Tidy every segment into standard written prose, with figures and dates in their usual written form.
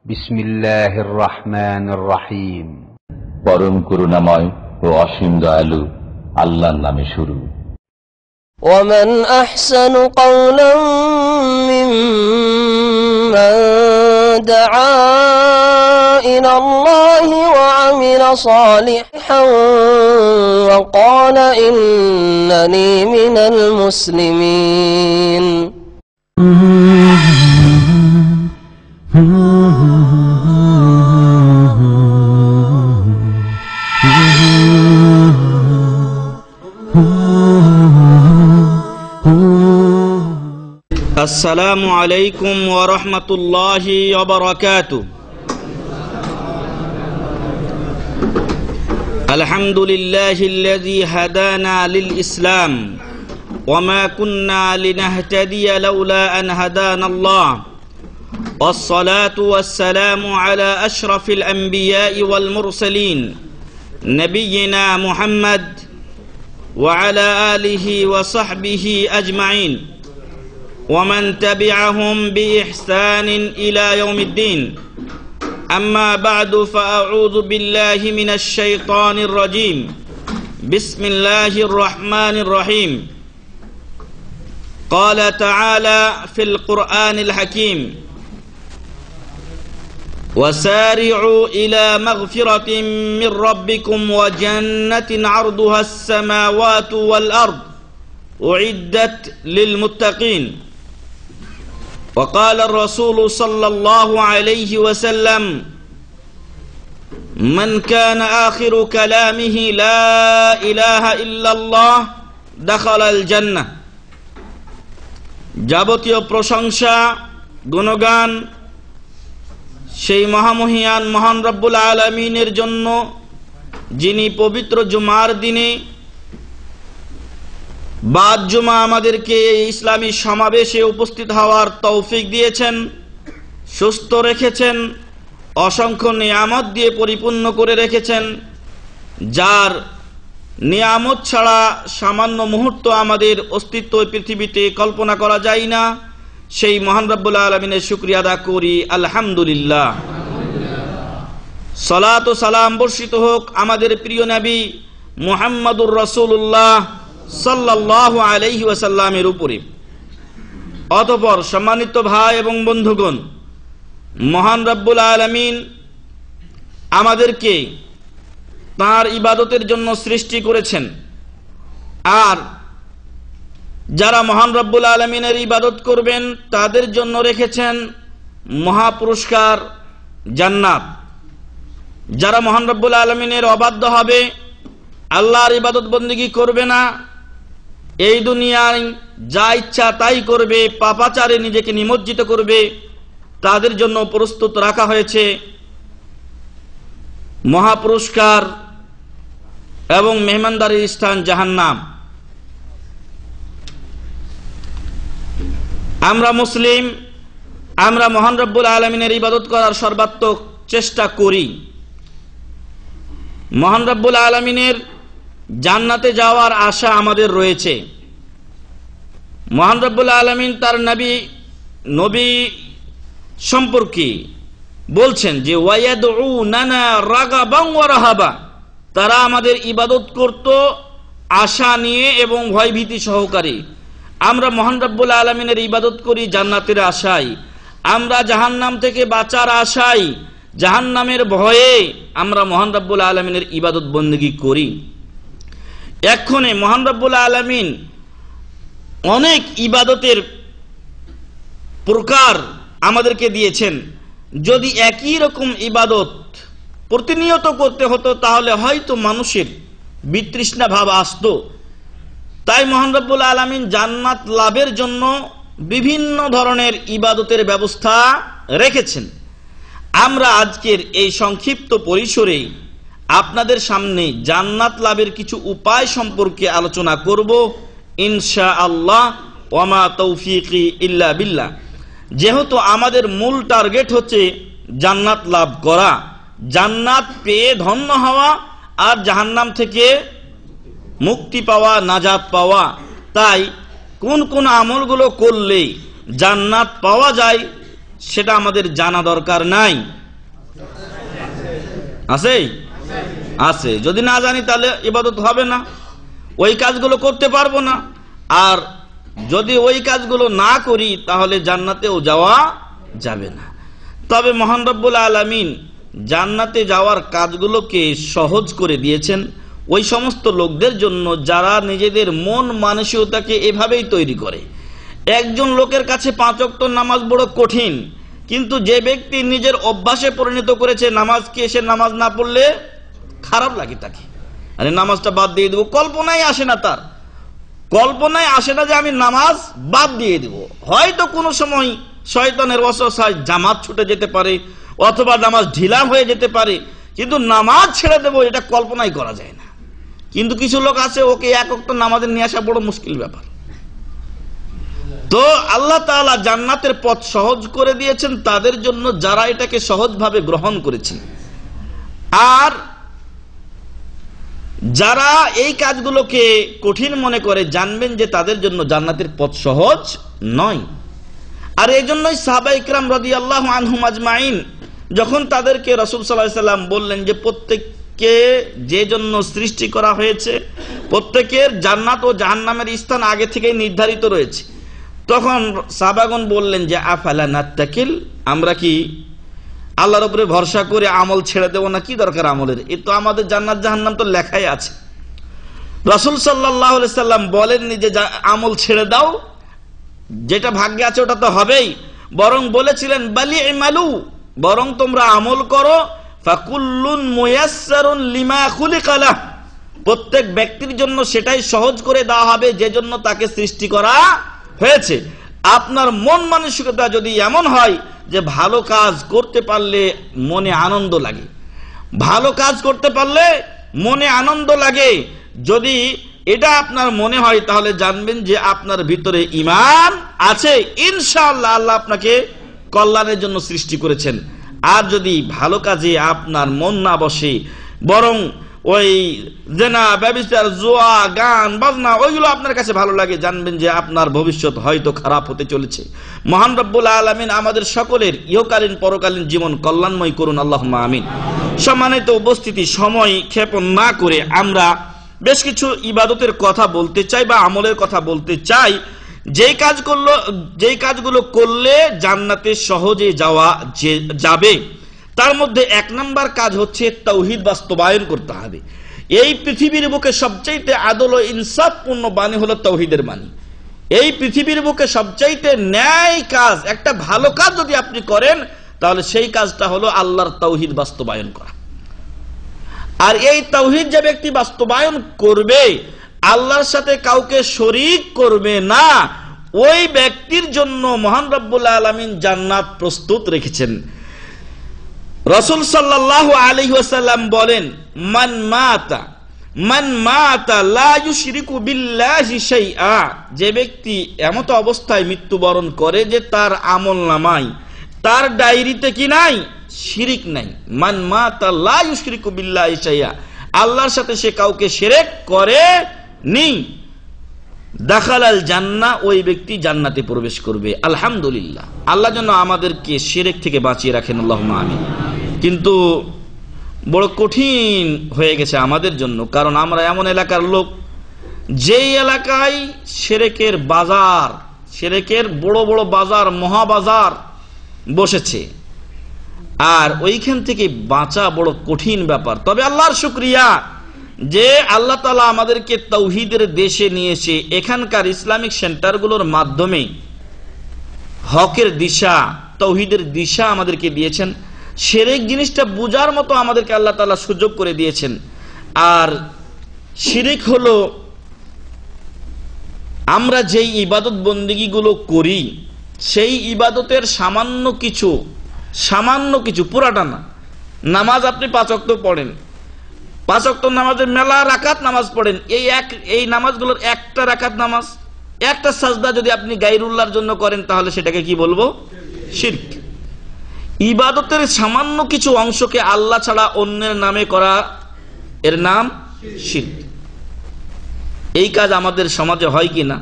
বিসমিল্লাহির রহমানির রহিম। পরম করুণাময় ও অসীম দয়ালু আল্লাহর নামে শুরু। ومن أحسن قولا ممن دعا إلى الله وعمل صالحا وقال إنني من المسلمين. السلام عليكم ورحمة الله وبركاته. الحمد لله الذي هدانا للإسلام وما كنا لنهتدي لولا أن هدانا الله، والصلاة والسلام على أشرف الأنبياء والمرسلين نبينا محمد وعلى آله وصحبه أجمعين ومن تبعهم بإحسان إلى يوم الدين. أما بعد فأعوذ بالله من الشيطان الرجيم. بسم الله الرحمن الرحيم. قال تعالى في القرآن الحكيم: وسارعوا إلى مغفرة من ربكم وجنة عرضها السماوات والأرض أعدت للمتقين. وقال الرسول صلى الله عليه وسلم: من كان آخر كلامه لا إله إلا الله دخل الجنة. যাবতীয় প্রশংসা গুণগান সেই মহামহিয়ান মহান রব্বুল আলামিনের জন্য, যিনি পবিত্র জুমার দিনে বাদ জুমা আমাদেরকে ইসলামী সমাবেশে উপস্থিত হওয়ার তৌফিক দিয়েছেন, সুস্থ রেখেছেন, অসংখ্য নিয়ামত দিয়ে পরিপূর্ণ করে রেখেছেন, যার নিয়ামত ছাড়া সামান্য মুহূর্ত আমাদের অস্তিত্ব পৃথিবীতে কল্পনা করা যায় না। সেই মহান রব্বুল আলামিনের শুকরিয়া আদা করি, আলহামদুলিল্লাহ। সালাত ও সালাম বর্ষিত হোক আমাদের প্রিয় নবী মুহাম্মদুর রাসূলুল্লাহ সাল্লাল্লাহু আলাইহি ওয়াসাল্লামের উপরে। অতঃপর সম্মানিত ভাই এবং বন্ধুগণ, মহান রব্বুল আলামিন আমাদেরকে তাঁর ইবাদতের জন্য সৃষ্টি করেছেন, আর যারা মহান রব্বুল আলামিনের ইবাদত করবেন তাদের জন্য রেখেছেন মহাপুরস্কার জান্নাত। যারা মহান রব্বুল আলামিনের অবাধ্য হবে, আল্লাহর ইবাদত বন্দেগী করবে না, এই দুনিয়ায় যা ইচ্ছা তাই করবে, পাপাচারে নিজেকে নিমজ্জিত করবে, তাদের জন্য প্রস্তুত রাখা হয়েছে মহাপুরস্কার এবং মেহমানদারির স্থান জাহান্নাম। আমরা মুসলিম, আমরা মহান রব্বুল আলামিনের ইবাদত করার সর্বাত্মক চেষ্টা করি। মহান রব্বুল আলামিনের জান্নাতে যাওয়ার আশা আমাদের রয়েছে। মহান রব্বুল আলামিন তার নবী সম্পর্কে বলছেন যে ওয়ায়াদউনানা রাগাবান ওয়া রাহাবা, তারা আমাদের ইবাদত করত আশা নিয়ে এবং ভয়ভীতি সহকারে। আমরা মহান রব্বুল আলামিনের ইবাদত করি জান্নাতের আশায়, আমরা জাহান্নাম থেকে বাঁচার আশায়, জাহান্নামের ভয়ে আমরা মহান রব্বুল আলামিনের ইবাদত বন্দেগী করি। এক্ষণে মহান রব্বুল আলামিন অনেক ইবাদতের প্রকার আমাদেরকে দিয়েছেন। যদি একই রকম ইবাদত প্রতিনিয়ত করতে হতো তাহলে হয়তো মানুষের বিতৃষ্ণা ভাব আসতো। তাই মহান রব্বুল আলামিন জান্নাত লাভের জন্য বিভিন্ন ধরনের ইবাদতের ব্যবস্থা রেখেছেন। আমরা আজকের এই সংক্ষিপ্ত পরিসরে আপনাদের সামনে জান্নাত লাভের কিছু উপায় সম্পর্কে আলোচনা করব ইনশাআল্লাহ। ওয়ামা তৌফিকি ইল্লা বিল্লাহ। যেহেতু আমাদের মূল টার্গেট হচ্ছে জান্নাত লাভ করা, জান্নাত পেয়ে ধন্য হওয়া আর জাহান্নাম থেকে মুক্তি পাওয়া, নাজাত পাওয়া, তাই কোন কোন আমলগুলো করলে জান্নাত পাওয়া যায় সেটা আমাদের জানা দরকার নাই? আছে? আছে। যদি না জানি তাহলে ইবাদত হবে না, ওই কাজগুলো করতে পারবো না। আর যদি ওই কাজগুলো না করি তাহলে জান্নাতেও যাওয়া যাবে না। তবে মহান রব্বুল আলামিন জান্নাতে যাওয়ার কাজগুলোকে সহজ করে দিয়েছেন ওই সমস্ত লোকদের জন্য যারা নিজেদের মন মানসিকতাকে এভাবেই তৈরি করে। একজন লোকের কাছে 5 ওয়াক্ত নামাজ বড় কঠিন, কিন্তু যে ব্যক্তি নিজের অভ্যাসে পরিণত করেছে নামাজকে, সে নামাজ না পড়লে খারাপ লাগে তাকে, আরে নামাজটা বাদ দিয়ে দেবো, কল্পনায় আসে না, তার কল্পনায় আসে না যে আমি নামাজ বাদ দিয়ে দেব। হয়তো কোনো সময় শয়তানের ওয়াসওয়াসায় জামাত ছুটে যেতে পারে অথবা নামাজ ঢিলা হয়ে যেতে পারে, কিন্তু নামাজ ছেড়ে দেবো এটা কল্পনাই করা যায় না। কিন্তু কিছু লোক আছে, ওকে 1 ওয়াক্ত নামাজে নিয়ে আসা বড় মুশকিল ব্যাপার। তো আল্লাহ তাআলা জান্নাতের পথ সহজ করে দিয়েছেন তাদের জন্য যারা এটাকে সহজভাবে গ্রহণ করেছে। আর যারা এই কাজগুলোকে কঠিন মনে করে, জানবেন যে তাদের জন্য জান্নাতের পথ সহজ নয়। আর এই জন্যই সাহাবা ইকরাম রাদিয়াল্লাহু আনহুম আজমাইন যখন তাদেরকে রাসূল সাল্লাল্লাহু আলাইহি সাল্লাম বললেন যে প্রত্যেককে যে জন্য সৃষ্টি করা হয়েছে প্রত্যেকের জান্নাত ও জাহান্নামের স্থান আগে থেকেই নির্ধারিত রয়েছে, তখন সাহাবাগণ বললেন যে আফালা নাত্তাকিল, আমরা কি আল্লাহর উপরে ভরসা করে আমল ছেড়ে দেব না? কি দরকার আমলের, এ তো আমাদের জান্নাত জাহান্নাম তো লেখাই আছে। রাসূল সাল্লাল্লাহু আলাইহি সাল্লাম বলেননি যে আমল ছেড়ে দাও, যেটা ভাগ্যে আছে ওটা তো হবেই, বরং বলেছিলেন বালি ইমালু, বরং তোমরা আমল করো, ফাকুল্লুন মুয়াসসারুন লিমা খুলিকা লাহ, প্রত্যেক ব্যক্তির জন্য সেটাই সহজ করে দেওয়া হবে যে জন্য তাকে সৃষ্টি করা হয়েছে। আপনার মন মানসিকতা যদি এমন হয় যে ভালো কাজ করতে পারলে মনে আনন্দ লাগে, ভালো কাজ করতে পারলে মনে আনন্দ লাগে, যদি এটা আপনার মনে হয় তাহলে জানবেন যে আপনার ভিতরে ঈমান আছে, ইনশাআল্লাহ আল্লাহ আপনাকে কল্যাণের জন্য সৃষ্টি করেছেন। আর যদি ভালো কাজে আপনার মন না বসে, বরং ওই জেনা, ব্যভিচার, জুয়া, গান, বাজনা ওইগুলো আপনার কাছে ভালো লাগে, জানবেন যে আপনার ভবিষ্যৎ হয়তো খারাপ হতে চলেছে। মহান রব্বুল আলামিন আমাদের সকলের ইহকালীন পরকালীন জীবন কল্যাণময় করুন, আল্লাহুম্মা আমিন। সম্মানিত উপস্থিতি, সময় ক্ষেপণ না করে আমরা বেশ কিছু ইবাদতের কথা বলতে চাই বা আমলের কথা বলতে চাই, যেই কাজগুলো করলে জান্নাতে সহজে যাওয়া যাবে। তার মধ্যে 1 নম্বর কাজ হচ্ছে তাওহীদ বাস্তবায়ন করতে হবে। এই পৃথিবীর বুকে সবচাইতে আদল ও ইনসাফপূর্ণ বাণী হলো তাওহীদের বাণী। এই পৃথিবীর বুকে সবচাইতে ন্যায় কাজ, একটা ভালো কাজ যদি আপনি করেন তাহলে সেই কাজটা হলো আল্লাহর তাওহীদ বাস্তবায়ন করা। আর এই তাওহীদ যে ব্যক্তি বাস্তবায়ন করবে, আল্লাহর সাথে কাউকে শরীক করবে না, ওই ব্যক্তির জন্য মহান রব্বুল আলামিন জান্নাত প্রস্তুত রেখেছেন। রাসূল সাল্লাল্লাহু আলাইহি ওয়াসাল্লাম বলেন, মান মাতা লা ইউশরিকু বিল্লাহি শাইআ, যে ব্যক্তি এমত অবস্থায় মৃত্যুবরণ করে যে তার আমলনামায়, তার ডায়েরিতে কি নাই? শিরিক নাই। মান মাতা লা ইউশরিকু বিল্লাহি শাইআ, আল্লাহর সাথে সে কাউকে শিরক করে নি, দাখালাল জান্নাহ, ওই ব্যক্তি জান্নাতে প্রবেশ করবে। আলহামদুলিল্লাহ, আল্লাহ যেন আমাদেরকে শিরক থেকে বাঁচিয়ে রাখেন, আল্লাহুম্মা আমিন। কিন্তু বড় কঠিন হয়ে গেছে আমাদের জন্য, কারণ আমরা এমন এলাকার লোক যেই এলাকায় শিরকের বাজার, শিরকের বড় বড় বাজার, মহাবাজার বসেছে, আর ওইখান থেকে বাঁচা বড় কঠিন ব্যাপার। তবে আল্লাহর শুকরিয়া যে আল্লাহ তাআলা আমাদেরকে তাওহীদের দেশে নিয়ে এসে এখানকার ইসলামিক সেন্টারগুলোর মাধ্যমে হকের দিশা, তাওহীদের দিশা আমাদেরকে দিয়েছেন। শিরক জিনিসটা বুঝার মতো আমাদেরকে আল্লাহ তাআলা সুযোগ করে দিয়েছেন। আর শিরক হলো আমরা যেই ইবাদত বন্দেগীগুলো করি সেই ইবাদতের সামান্য কিছু, পুরাটা না। নামাজ আপনি 5 ওয়াক্ত পড়েন, 5 ওয়াক্ত নামাজের মেলা রাকাত নামাজ পড়েন, এই নামাজগুলোর একটা রাকাত নামাজ, একটা সাজদা যদি আপনি গায়রুল্লাহর জন্য করেন তাহলে সেটাকে কি বলবো? শিরক। ইবাদতের সামান্য কিছু অংশকে আল্লাহ ছাড়া অন্যের নামে করা, এর নাম শিরক। এই কাজ আমাদের সমাজে হয় কি না?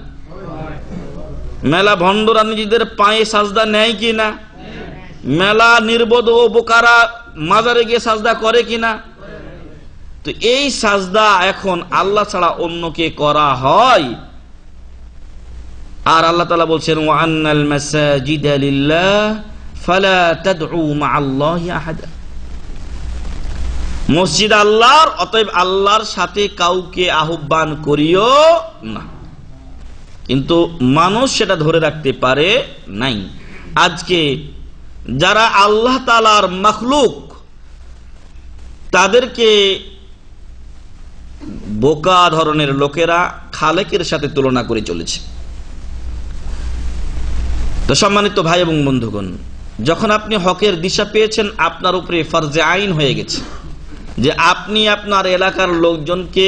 মেলা ভণ্ডরা নিজেদের পায়ে সাজদা নেয় কি না? মেলা নির্বোধ ও বোকারা মাজারে গিয়ে সাজদা করে কিনা? তো এই সাজদা এখন আল্লাহ ছাড়া অন্যকে করা হয়। আর আল্লাহ তাআলা বলছেন ওয়া আন্নাল মাসাজিদা লিল্লাহ ফালা তাদউ মাআল্লাহি আহাদা। মসজিদ আল্লাহর, অতএব আল্লাহর সাথে কাউকে আহ্বান করিও না। কিন্তু মানুষ সেটা ধরে রাখতে পারে নাই। আজকে যারা আল্লাহ তাআলার মাখলুক, তাদেরকে বোকা ধরনের লোকেরা খালেকের সাথে তুলনা করে চলেছে। তো সম্মানিত ভাই এবং বন্ধুগণ, যখন আপনি হকের দিশা পেয়েছেন, আপনার উপরে ফরজে আইন হয়ে গেছে যে আপনি আপনার এলাকার লোকজনকে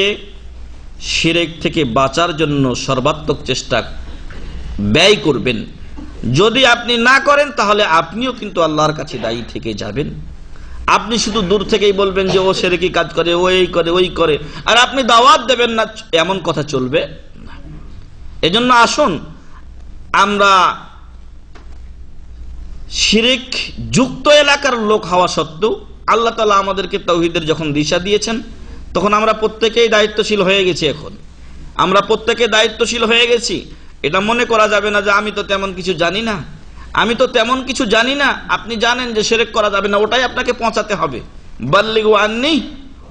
শিরক থেকে বাঁচার জন্য সর্বাত্মক চেষ্টা ব্যয় করবেন। যদি আপনি না করেন তাহলে আপনিও কিন্তু আল্লাহর কাছে দায়ী থেকে যাবেন। আপনি শুধু দূর থেকেই বলবেন যে ও শিরকি কাজ করে, ও এই করে, ওই করে, আর আপনি দাওয়াত দেবেন না, এমন কথা চলবে না। এজন্য আসুন আমরা শিরক যুক্ত এলাকার লোক হওয়া সত্ত্বেও আল্লাহ তাআলা আমাদেরকে তাওহীদের যখন দিশা দিয়েছেন, তখন আমরা প্রত্যেকেই দায়িত্বশীল হয়ে গেছি। এখন আমরা প্রত্যেকে দায়িত্বশীল হয়ে গেছি। এটা মনে করা যাবে না যে আমি তো তেমন কিছু জানি না, আমি তো তেমন কিছু জানি না। আপনি জানেন যে শিরক করা যাবে না, ওটাই আপনাকে পৌঁছাতে হবে। বাল্লিগু আন্নি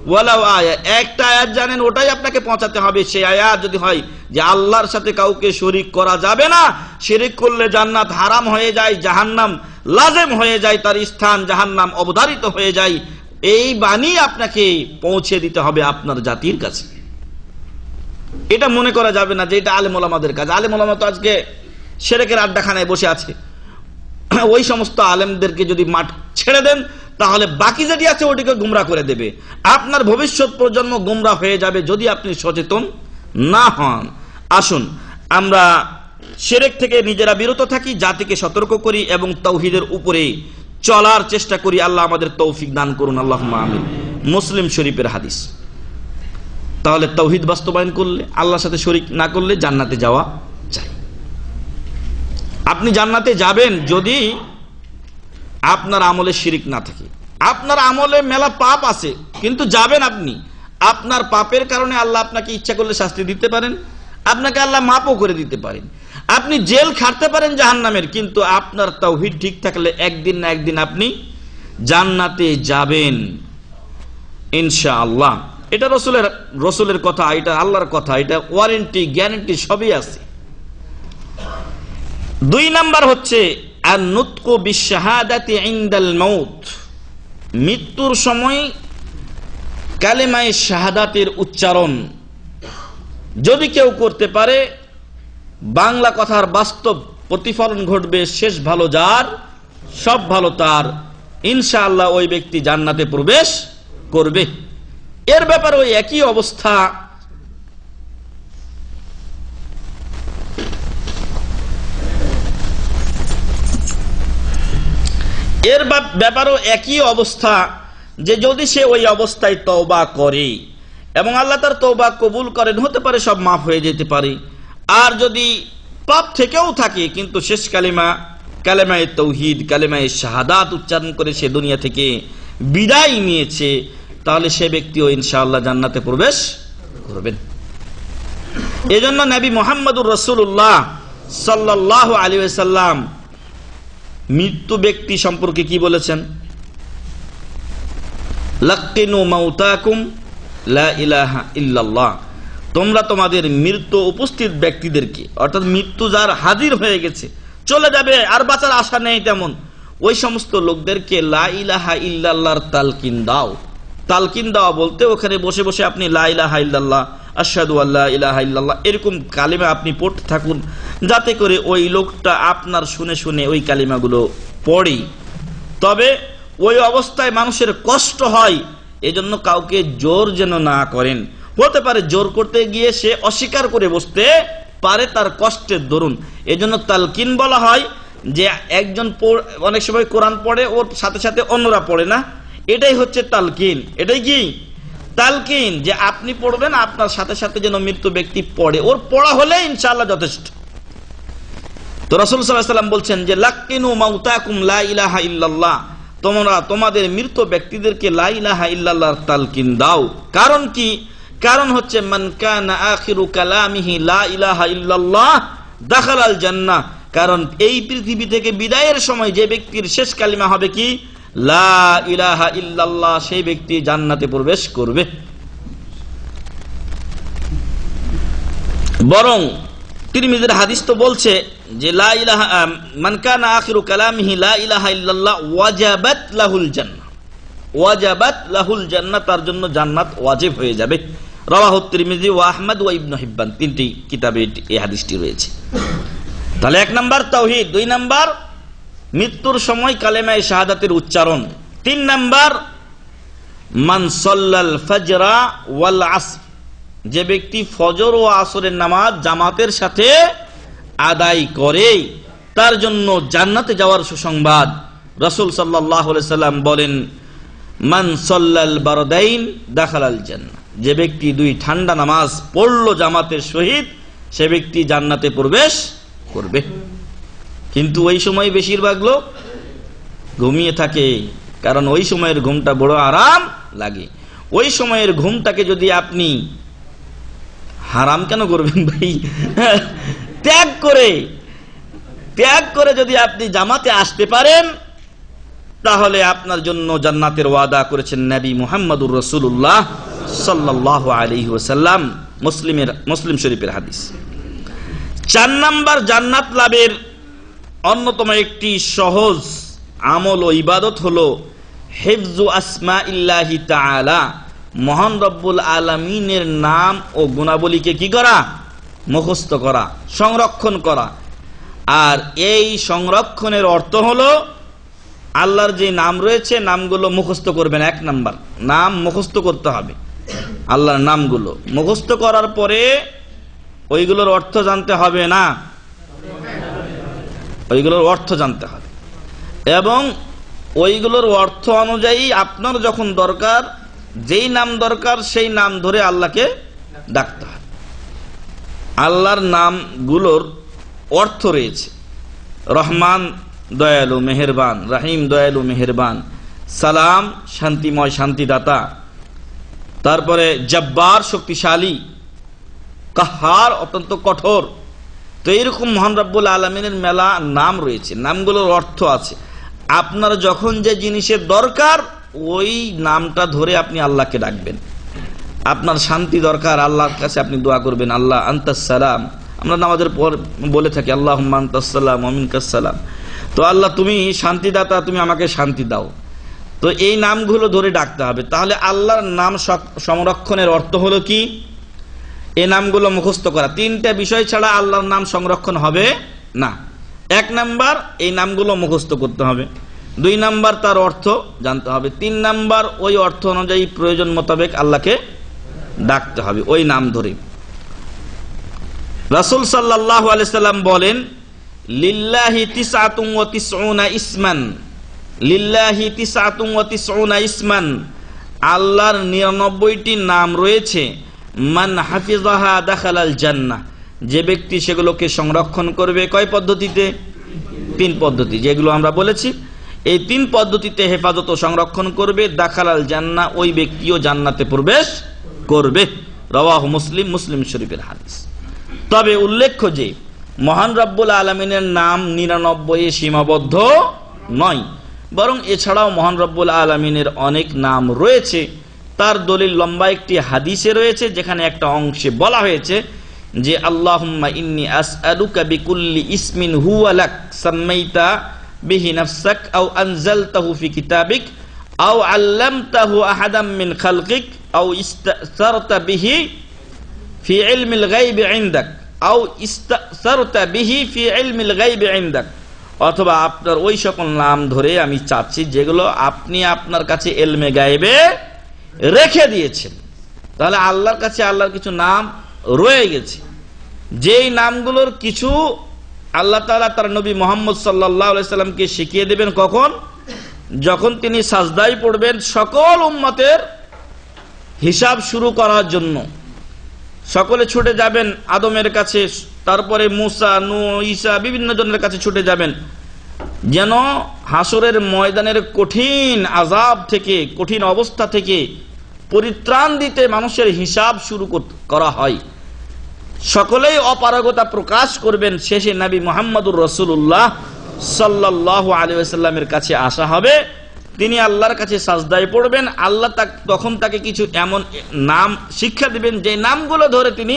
ওয়ালাউ আয়া, একটা আয়াত জানেন, ওটাই আপনাকে পৌঁছাতে হবে। সেই আয়াত যদি হয় যে আল্লাহর সাথে কাউকে শরীক করা যাবে না, শিরক করলে জান্নাত হারাম হয়ে যায়, জাহান্নাম লাজেম হয়ে যায়, তার স্থান জাহান্নাম অবধারিত হয়ে যায়, এই বাণী আপনাকে পৌঁছে দিতে হবে আপনার জাতির কাছে। এটা মনে করা যাবে না যে এটা আলেম ওলামাদের কাজ। আলেম ওলামা তো আজকে শিরকের আড্ডাখানায় বসে আছে। ওই সমস্ত আলেমদেরকে যদি মাঠ ছেড়ে দেন তাহলে বাকি যেটি আছে ওটিকে গুমরা করে দেবে। আপনার ভবিষ্যৎ প্রজন্ম গুমরা হয়ে যাবে যদি আপনি সচেতন না হন। আসুন আমরা শিরক থেকে নিজেরা বিরত থাকি, জাতিকে সতর্ক করি এবং তাওহীদের উপরে চলার চেষ্টা করি। আল্লাহ আমাদের তৌফিক দান করুন, আল্লাহুম্মা আমিন। মুসলিম শরীফের হাদিস। তাহলে তাওহীদ বাস্তবায়ন করলে, আল্লাহর সাথে শরীক না করলে জান্নাতে যাওয়া যায়। আপনি জান্নাতে যাবেন যদি আপনার আমলে শিরক না থাকে। আপনার আমলে মেলা পাপ আছে, কিন্তু যাবেন আপনি। আপনার পাপের কারণে আল্লাহ আপনাকে ইচ্ছা করলে শাস্তি দিতে পারেন, আপনাকে আল্লাহ মাফও করে দিতে পারেন। আপনি জেল খাটতে পারেন জাহান্নামের, কিন্তু আপনার তাওহীদ ঠিক থাকলে একদিন না একদিন আপনি জান্নাতে যাবেন ইনশাআল্লাহ। এটা রসুলের কথা, এটা আল্লাহর কথা, এটা ওয়ারেন্টি গ্যারান্টি সবই আছে। 2 নাম্বার হচ্ছে আন-নুতকু বিশ-শাহাদাতি ইনদাল মাউত, মৃত্যুর সময় কালেমায়ে শাহাদাতের উচ্চারণ যদি কেউ করতে পারে, বাংলা কথার বাস্তব প্রতিফলন ঘটবে। শেষ ভালো যার, সব ভালো তার, ইনশাআল্লাহ ওই ব্যক্তি জান্নাতে প্রবেশ করবে। এর ব্যাপারে ওই একই অবস্থা ব্যাপারও একই অবস্থা যে যদি সে ওই অবস্থায় তওবা করে এবং আল্লাহ তার তওবা কবুল করেন, হতে পারে সব মাফ হয়ে যেতে পারে। আর যদি পাপ থেকেও থাকে কিন্তু শেষ কালেমায়ে তাওহীদ, কালেমায়ে শাহাদাত উচ্চারণ করে সে দুনিয়া থেকে বিদায় নিয়েছে, তাহলে সে ব্যক্তিও ইনশাআল্লাহ জান্নাতে প্রবেশ করবেন। এজন্য নবী মুহাম্মদুর রাসূলুল্লাহ সাল্লাল্লাহু আলাইহি ওয়াসাল্লাম মৃত্যু ব্যক্তি সম্পর্কে কি বলেছেন? লাক্কিনু মাউতাকুম লা ইলাহা ইল্লাল্লাহ, তোমরা তোমাদের মৃত্যু উপস্থিত ব্যক্তিদেরকে, অর্থাৎ মৃত্যু যার হাজির হয়ে গেছে, চলে যাবে, আর বাঁচার আশা নেই তেমন, ওই সমস্ত লোকদেরকে লা ইলাহা ইল্লাল্লাহর তালকিন দাও। তালকিন দেওয়া বলতে ওখানে বসে বসে আপনি লা ইলাহা ইল্লাল্লাহ, আশহাদু আল্লা ইলাহা ইল্লাল্লাহ এরকম কালিমা আপনি পড়তে থাকুন, যাতে করে ওই লোকটা আপনার শুনে শুনে ওই কালিমাগুলো পড়ে। তবে ওই অবস্থায় মানুষের কষ্ট হয়, এজন্য কাউকে জোর যেন না করেন। হতে পারে জোর করতে গিয়ে সে অস্বীকার করে বসতে পারে তার কষ্টের দরুন। এজন্য তালকিন বলা হয় যে একজন অনেক সময় কোরআন পড়ে, ওর সাথে সাথে অন্যরা পড়ে না, এটাই হচ্ছে তালকিন। এটাই কি তালকিন, যে আপনি পড়বেন, আপনার সাথে সাথে যেন মৃত্যু ব্যক্তি পড়ে, ওর পড়া হলে ইনশাআল্লাহ যথেষ্ট। তো রাসূল সাল্লাল্লাহু আলাইহি ওয়াসাল্লাম বলছেন যে লাক্কিনু মাউতাকুম লা ইলাহা ইল্লাল্লাহ, তোমরা তোমাদের মৃত ব্যক্তিদেরকে লা ইলাহা ইল্লাল্লাহর তালকিন দাও। কারণ কি? কারণ হচ্ছে মান কানা আখিরু কালামিহি লা ইলাহা ইল্লাল্লাহ দাখালাল জান্নাহ। কারণ এই পৃথিবী থেকে বিদায়ের সময় যে ব্যক্তির শেষ কালিমা হবে কি লা ইলাহা ইল্লাল্লাহ, সেই ব্যক্তি জান্নাতে প্রবেশ করবে। বরং তিরমিজির হাদিস তো বলছে যে লা ইলাহা মান কানা আখিরু কালামিহি লা ইলাহা ইল্লাল্লাহ ওয়াজাবাত লাহুল জান্নাহ, ওয়াজাবাত লাহুল জান্নাহ, তার জন্য জান্নাত ওয়াজিব হয়ে যাবে। রাওয়াহু তিরমিজি ওয়া আহমদ ওয়া ইবনে হিব্বান, তিনটি কিতাবে এই হাদিসটি রয়েছে। তাহলে 1 নাম্বার তাওহীদ, 2 নাম্বার মৃত্যুর সময় কালেমায়ে শাহাদাতের উচ্চারণ, 3 নাম্বার মান সাল্লাল ফজরা ওয়াল আসর, যে ব্যক্তি ফজর ও আসরের নামাজ জামাতের সাথে আদায় করে তার জন্য জান্নাতে যাওয়ার সুসংবাদ। রাসূল সাল্লাল্লাহু আলাইহি সাল্লাম বলেন মান সাল্লাল বারদাইন দাখালাল জান্নাহ, যে ব্যক্তি 2 ঠান্ডা নামাজ পড়লো জামাতের সহিত সে ব্যক্তি জান্নাতে প্রবেশ করবে। কিন্তু ওই সময় বেশিরভাগ লোক ঘুমিয়ে থাকে, কারণ ওই সময়ের ঘুমটা বড় আরাম লাগে। ওই সময়ের ঘুমটাকে যদি আপনি হারাম কেন করবেন ভাই, ত্যাগ করে যদি আপনি জামাতে আসতে পারেন তাহলে আপনার জন্য জান্নাতের ওয়াদা করেছেন নবী মুহাম্মদুর রাসূলুল্লাহ সাল্লাল্লাহু আলাইহি ওয়াসাল্লাম। মুসলিম শরীফের হাদিস। 4 নাম্বার জান্নাত লাভের অন্যতম একটি সহজ আমল ও ইবাদত হলো হিফজু আসমাইল্লাহি তাআলা, মহান রব্বুল আলামিনের নাম ও গুণাবলীকে কি করা? মুখস্থ করা, সংরক্ষণ করা। আর এই সংরক্ষণের অর্থ হলো আল্লাহর যে নাম রয়েছে নামগুলো মুখস্থ করবেন। 1 নাম্বার নাম মুখস্থ করতে হবে, আল্লাহর নামগুলো মুখস্থ করার পরে ওইগুলোর অর্থ জানতে হবে না, ওইগুলোর অর্থ জানতে হবে এবং ওইগুলোর অর্থ অনুযায়ী আপনার যখন দরকার, যেই নাম দরকার সেই নাম ধরে আল্লাহকে ডাকতে হবে। আল্লাহর নামগুলোর অর্থ রয়েছে রহমান দয়ালু মেহেরবান, রাহিম দয়ালু মেহেরবান, সালাম শান্তিময় শান্তিদাতা, তারপরে জব্বার শক্তিশালী, কাহার অত্যন্ত কঠোর। তো এইরকম মহান রব্বুল আলামিনের মেলা নাম রয়েছে, নামগুলোর অর্থ আছে। আপনার যখন যে জিনিসের দরকার ওই নামটা ধরে আপনি আল্লাহকে ডাকবেন। আপনার শান্তি দরকার, আল্লাহর কাছে আপনি দোয়া করবেন আল্লাহ আনতাস সালাম, আমরা নামাজের পর বলে থাকি আল্লাহুম্মা আনতাস সালাম ওয়া মিনকাস সালাম। তো আল্লাহ তুমি শান্তিদাতা, তুমি আমাকে শান্তি দাও। তো এই নামগুলো ধরে ডাকতে হবে। তাহলে আল্লাহর নাম সংরক্ষণের অর্থ হলো কি? এই নামগুলো মুখস্থ করা। 3টা বিষয় ছাড়া আল্লাহর নাম সংরক্ষণ হবে না। 1 নাম্বার এই নামগুলো মুখস্থ করতে হবে, 2 নাম্বার তার অর্থ জানতে হবে, 3 নাম্বার ওই অর্থ অনুযায়ী প্রয়োজন মোতাবেক আল্লাহকে ডাকতে হবে ওই নাম ধরে। রাসূল সাল্লাল্লাহু আলাইহি সাল্লাম বলেন লিল্লাহি তিসআতুন ওয়া তিসউনা ইসমান, লিল্লাহি তিসআতুন ওয়া তিসউনা ইসমান, আল্লাহর 99টি নাম রয়েছে। মান হাফিজাহা দাখালাল জান্নাহ, যে ব্যক্তি সেগুলোকে সংরক্ষণ করবে। কয় পদ্ধতিতে? 3 পদ্ধতি, যেগুলো আমরা বলেছি। এই 3 পদ্ধতিতে হেফাজত ও সংরক্ষণ করবে, দাখালাল জান্নাহ, ওই ব্যক্তিও জান্নাতে প্রবেশ করবে। রাওয়াহু মুসলিম, মুসলিম শরীফের হাদিস। তবে উল্লেখ্য যে মহান রব্বুল আলামিনের নাম 99 সীমাবদ্ধ নয়, বরং এছাড়াও মহান রব্বুল আলামিনের অনেক নাম রয়েছে। তার দলিল লম্বা একটি হাদিসে রয়েছে, যেখানে একটা অংশে বলা হয়েছে যে আল্লাহুম্মা ইন্নী আসআলুকা বিকুল্লি ইসমিন হুয়া লাক সাম্মাইতা বিহি নাফসাক আও আনজালতাহু ফি কিতাবিক আও আল্লামতাহু আহাদাম মিন খালকিক আও ইস্তাসারতা বিহি ফি ইলমিল গায়বি ইনদাক আও ইস্তাসারতা বিহি ফি ইলমিল গায়বি ইনদাক, অথবা আপনার ওই সকল নাম ধরে আমি চাচ্ছি যেগুলো আপনি আপনার কাছে ইলমে গায়বে রেখে দিয়েছেন। তাহলে আল্লাহর কাছে আল্লাহর কিছু নাম রয়ে গেছে, যেই নামগুলোর কিছু আল্লাহ তাআলা তার নবী মুহাম্মদ সাল্লাল্লাহু আলাইহি সাল্লামকে শিখিয়ে দেবেন। কখন? যখন তিনি সাজদায় পড়বেন সকল উম্মতের হিসাব শুরু করার জন্য। সকলে ছুটে যাবেন আদমের কাছে তারপরে মুসা, নূহ, ঈসা বিভিন্ন জনের কাছে ছুটে যাবেন, যেন হাসরের ময়দানের কঠিন আযাব থেকে, কঠিন অবস্থা থেকে পরিত্রাণ দিতে মানুষের হিসাব শুরু করা হয়। সকলেই অপারগতা প্রকাশ করবেন, শেষে নবী মুহাম্মদুর রাসূলুল্লাহ সাল্লাল্লাহু আলাইহি ওয়াসাল্লামের কাছে আসা হবে। তিনি আল্লাহর কাছে সাজদায় পড়বেন। আল্লাহ তখন তাকে কিছু এমন নাম শিক্ষা দিবেন যে নামগুলো ধরে তিনি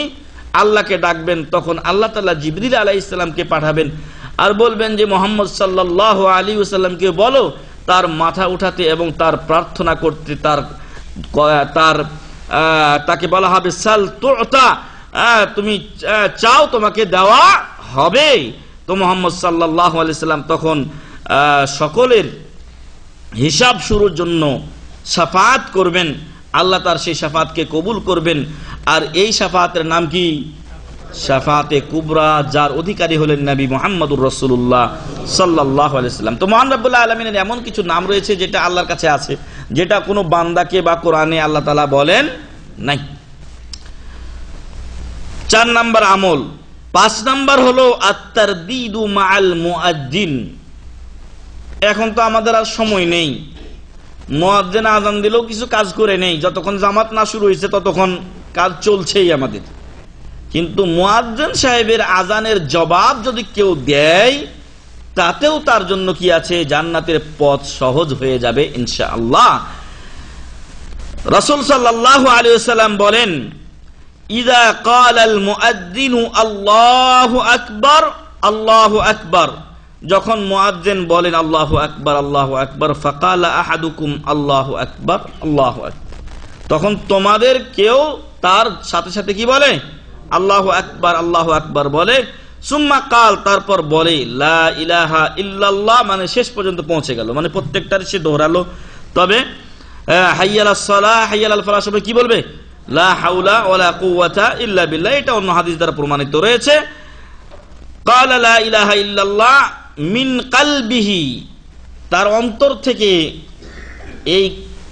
আল্লাহকে ডাকবেন। তখন আল্লাহ তাআলা জিবরিল আলাইহিস সালামকে পাঠাবেন আর বলবেন যে মুহাম্মদ সাল্লাল্লাহু আলাইহি ওয়াসাল্লামকে বলো তার মাথা উঠাতে এবং তার প্রার্থনা করতে। তাকে বলা হবে সাল তুতা, তুমি চাও তোমাকে দেওয়া হবে। তো মুহাম্মদ সাল্লাল্লাহু আলাইহি সাল্লাম তখন সকলের হিসাব শুরুর জন্য শাফাআত করবেন। আল্লাহ তার সেই শাফাআতকে কবুল করবেন। আর এই শাফাআতের নাম কি? শাফাআতে কুবরা, যার অধিকারী হলেন নবী মুহাম্মদুর রাসূলুল্লাহ সাল্লাল্লাহু আলাইহি সাল্লাম। তো মহান রব্বুল আলামিনের এমন কিছু নাম রয়েছে যেটা আল্লাহর কাছে আছে, যেটা কোনো বান্দাকে বা কোরআনে আল্লাহ তাআলা বলেন নাই। 4 নাম্বার আমল। 5 নাম্বার হলো আত-তারদিদু মাআল মুআজ্জিন। এখন তো আমাদের আর সময় নেই, মুয়াজ্জিন আযান দিলেও কিছু কাজ করে নেই, যতক্ষণ জামাত না শুরু হয়েছে ততক্ষণ কাজ চলছেই আমাদের। কিন্তু মুয়াজ্জিন সাহেবের আযানের জবাব যদি কেউ দেয়, তাতেও তার জন্য কি আছে? জান্নাতের পথ সহজ হয়ে যাবে ইনশাআল্লাহ। রাসূল সাল্লাল্লাহু আলাইহি ওয়াসাল্লাম বলেন, ইযা ক্বালাল মুআজ্জিনু আল্লাহু আকবার, আল্লাহু আকবার, যখন মুয়াজ্জিন বলেন আল্লাহু আকবার, আল্লাহু আকবার, ফাকালা আহাদুকুম আল্লাহু আকবার, আল্লাহু আকবার, তখন তোমাদের কেউ তার সাথে সাথে কি বলে? আল্লাহু আকবার, আল্লাহু আকবার বলে। সুম্মা কাল, তারপর বলে লা ইলাহা ইল্লাল্লাহ, মানে শেষ পর্যন্ত পৌঁছে গেল, মানে প্রত্যেকটার সে দোহরালো। তবে হাইয়ালাস সালাহ, হাইয়ালাল ফালাহ সবাই কি বলবে? লা হাওলা ওয়ালা কুওয়াতা ইল্লা বিল্লাহ। এটা অন্য হাদিস দ্বারা প্রমাণিত রয়েছে। ক্বালা লা ইলাহা ইল্লাল্লাহ মিন কলবিহি, তার অন্তর থেকে এই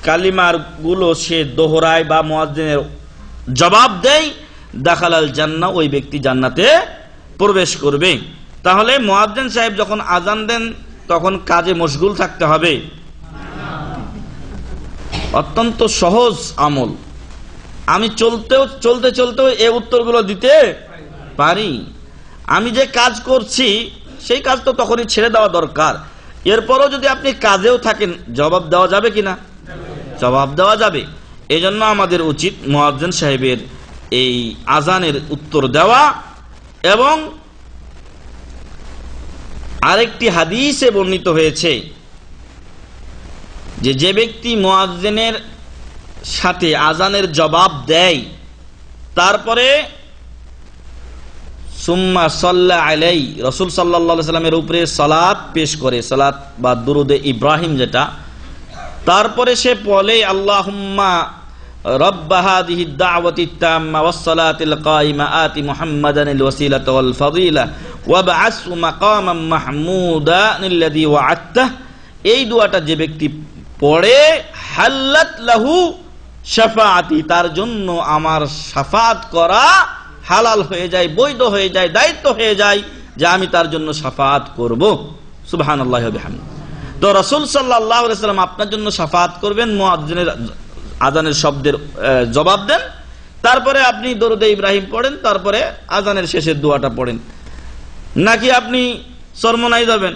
কালিমার গুলো সে দোহরায় বা মুয়াজ্জিনের জবাব দেয়, দাখালাল জান্নাহ, ওই ব্যক্তি জান্নাতে প্রবেশ করবে। তাহলে মুয়াজ্জিন সাহেব যখন আযান দেন তখন কাজে মশগুল থাকতে হবে। অত্যন্ত সহজ আমল। আমি চলতে চলতেও এই উত্তরগুলো দিতে পারি। আমি যে কাজ করছি সেই কাজ তো তখনই ছেড়ে দেওয়া দরকার। এরপরও যদি আপনি কাজেও থাকেন, জবাব দেওয়া যাবে কিনা? জবাব দেওয়া যাবে। এজন্য আমাদের উচিত মুয়াজ্জিন সাহেবের এই আযানের উত্তর দেওয়া। এবং আরেকটি হাদিসে বর্ণিত হয়েছে যে ব্যক্তি মুয়াজ্জিনের সাথে আযানের জবাব দেয়, তারপরে সুম্মা সাল্লা আলাই, রাসূল সাল্লাল্লাহু আলাইহি সাল্লামের উপরে সালাত পেশ করে, সালাত বা দুরুদে ইব্রাহিম যেটা, তারপরে সে বলে আল্লাহুম্মা রব্ব হাযিহি দাওয়াতি তাম্মা ওয়াস সালাতিল কায়িমা আতি মুহাম্মাদানিল ওয়াসিলাতা ওয়াল ফাযিলা ওয়াবআসহু মাকামান মাহমুদান আল্লাযী ওয়া'আদতাহ। এই দোয়াটা যে ব্যক্তি পড়ে, হাল্লাত লাহু শাফাআতি, তার জন্য আমার শাফাআত করা হালাল হয়ে যায়, বৈধ হয়ে যায়, দায়িত্ব হয়ে যায় যে আমি তার জন্য শাফাআত করব। সুবহানাল্লাহি ওয়া বিহামদিহি। তো রাসূল সাল্লাল্লাহু আলাইহি সাল্লাম আপনার জন্য শাফাআত করবেন, মুয়াজ্জিনের আযানের শব্দের জবাব দেন, তারপরে আপনি দরুদে ইব্রাহিম পড়েন, তারপরে আযানের শেষের দোয়াটা পড়েন। নাকি আপনি চরমনাই যাবেন,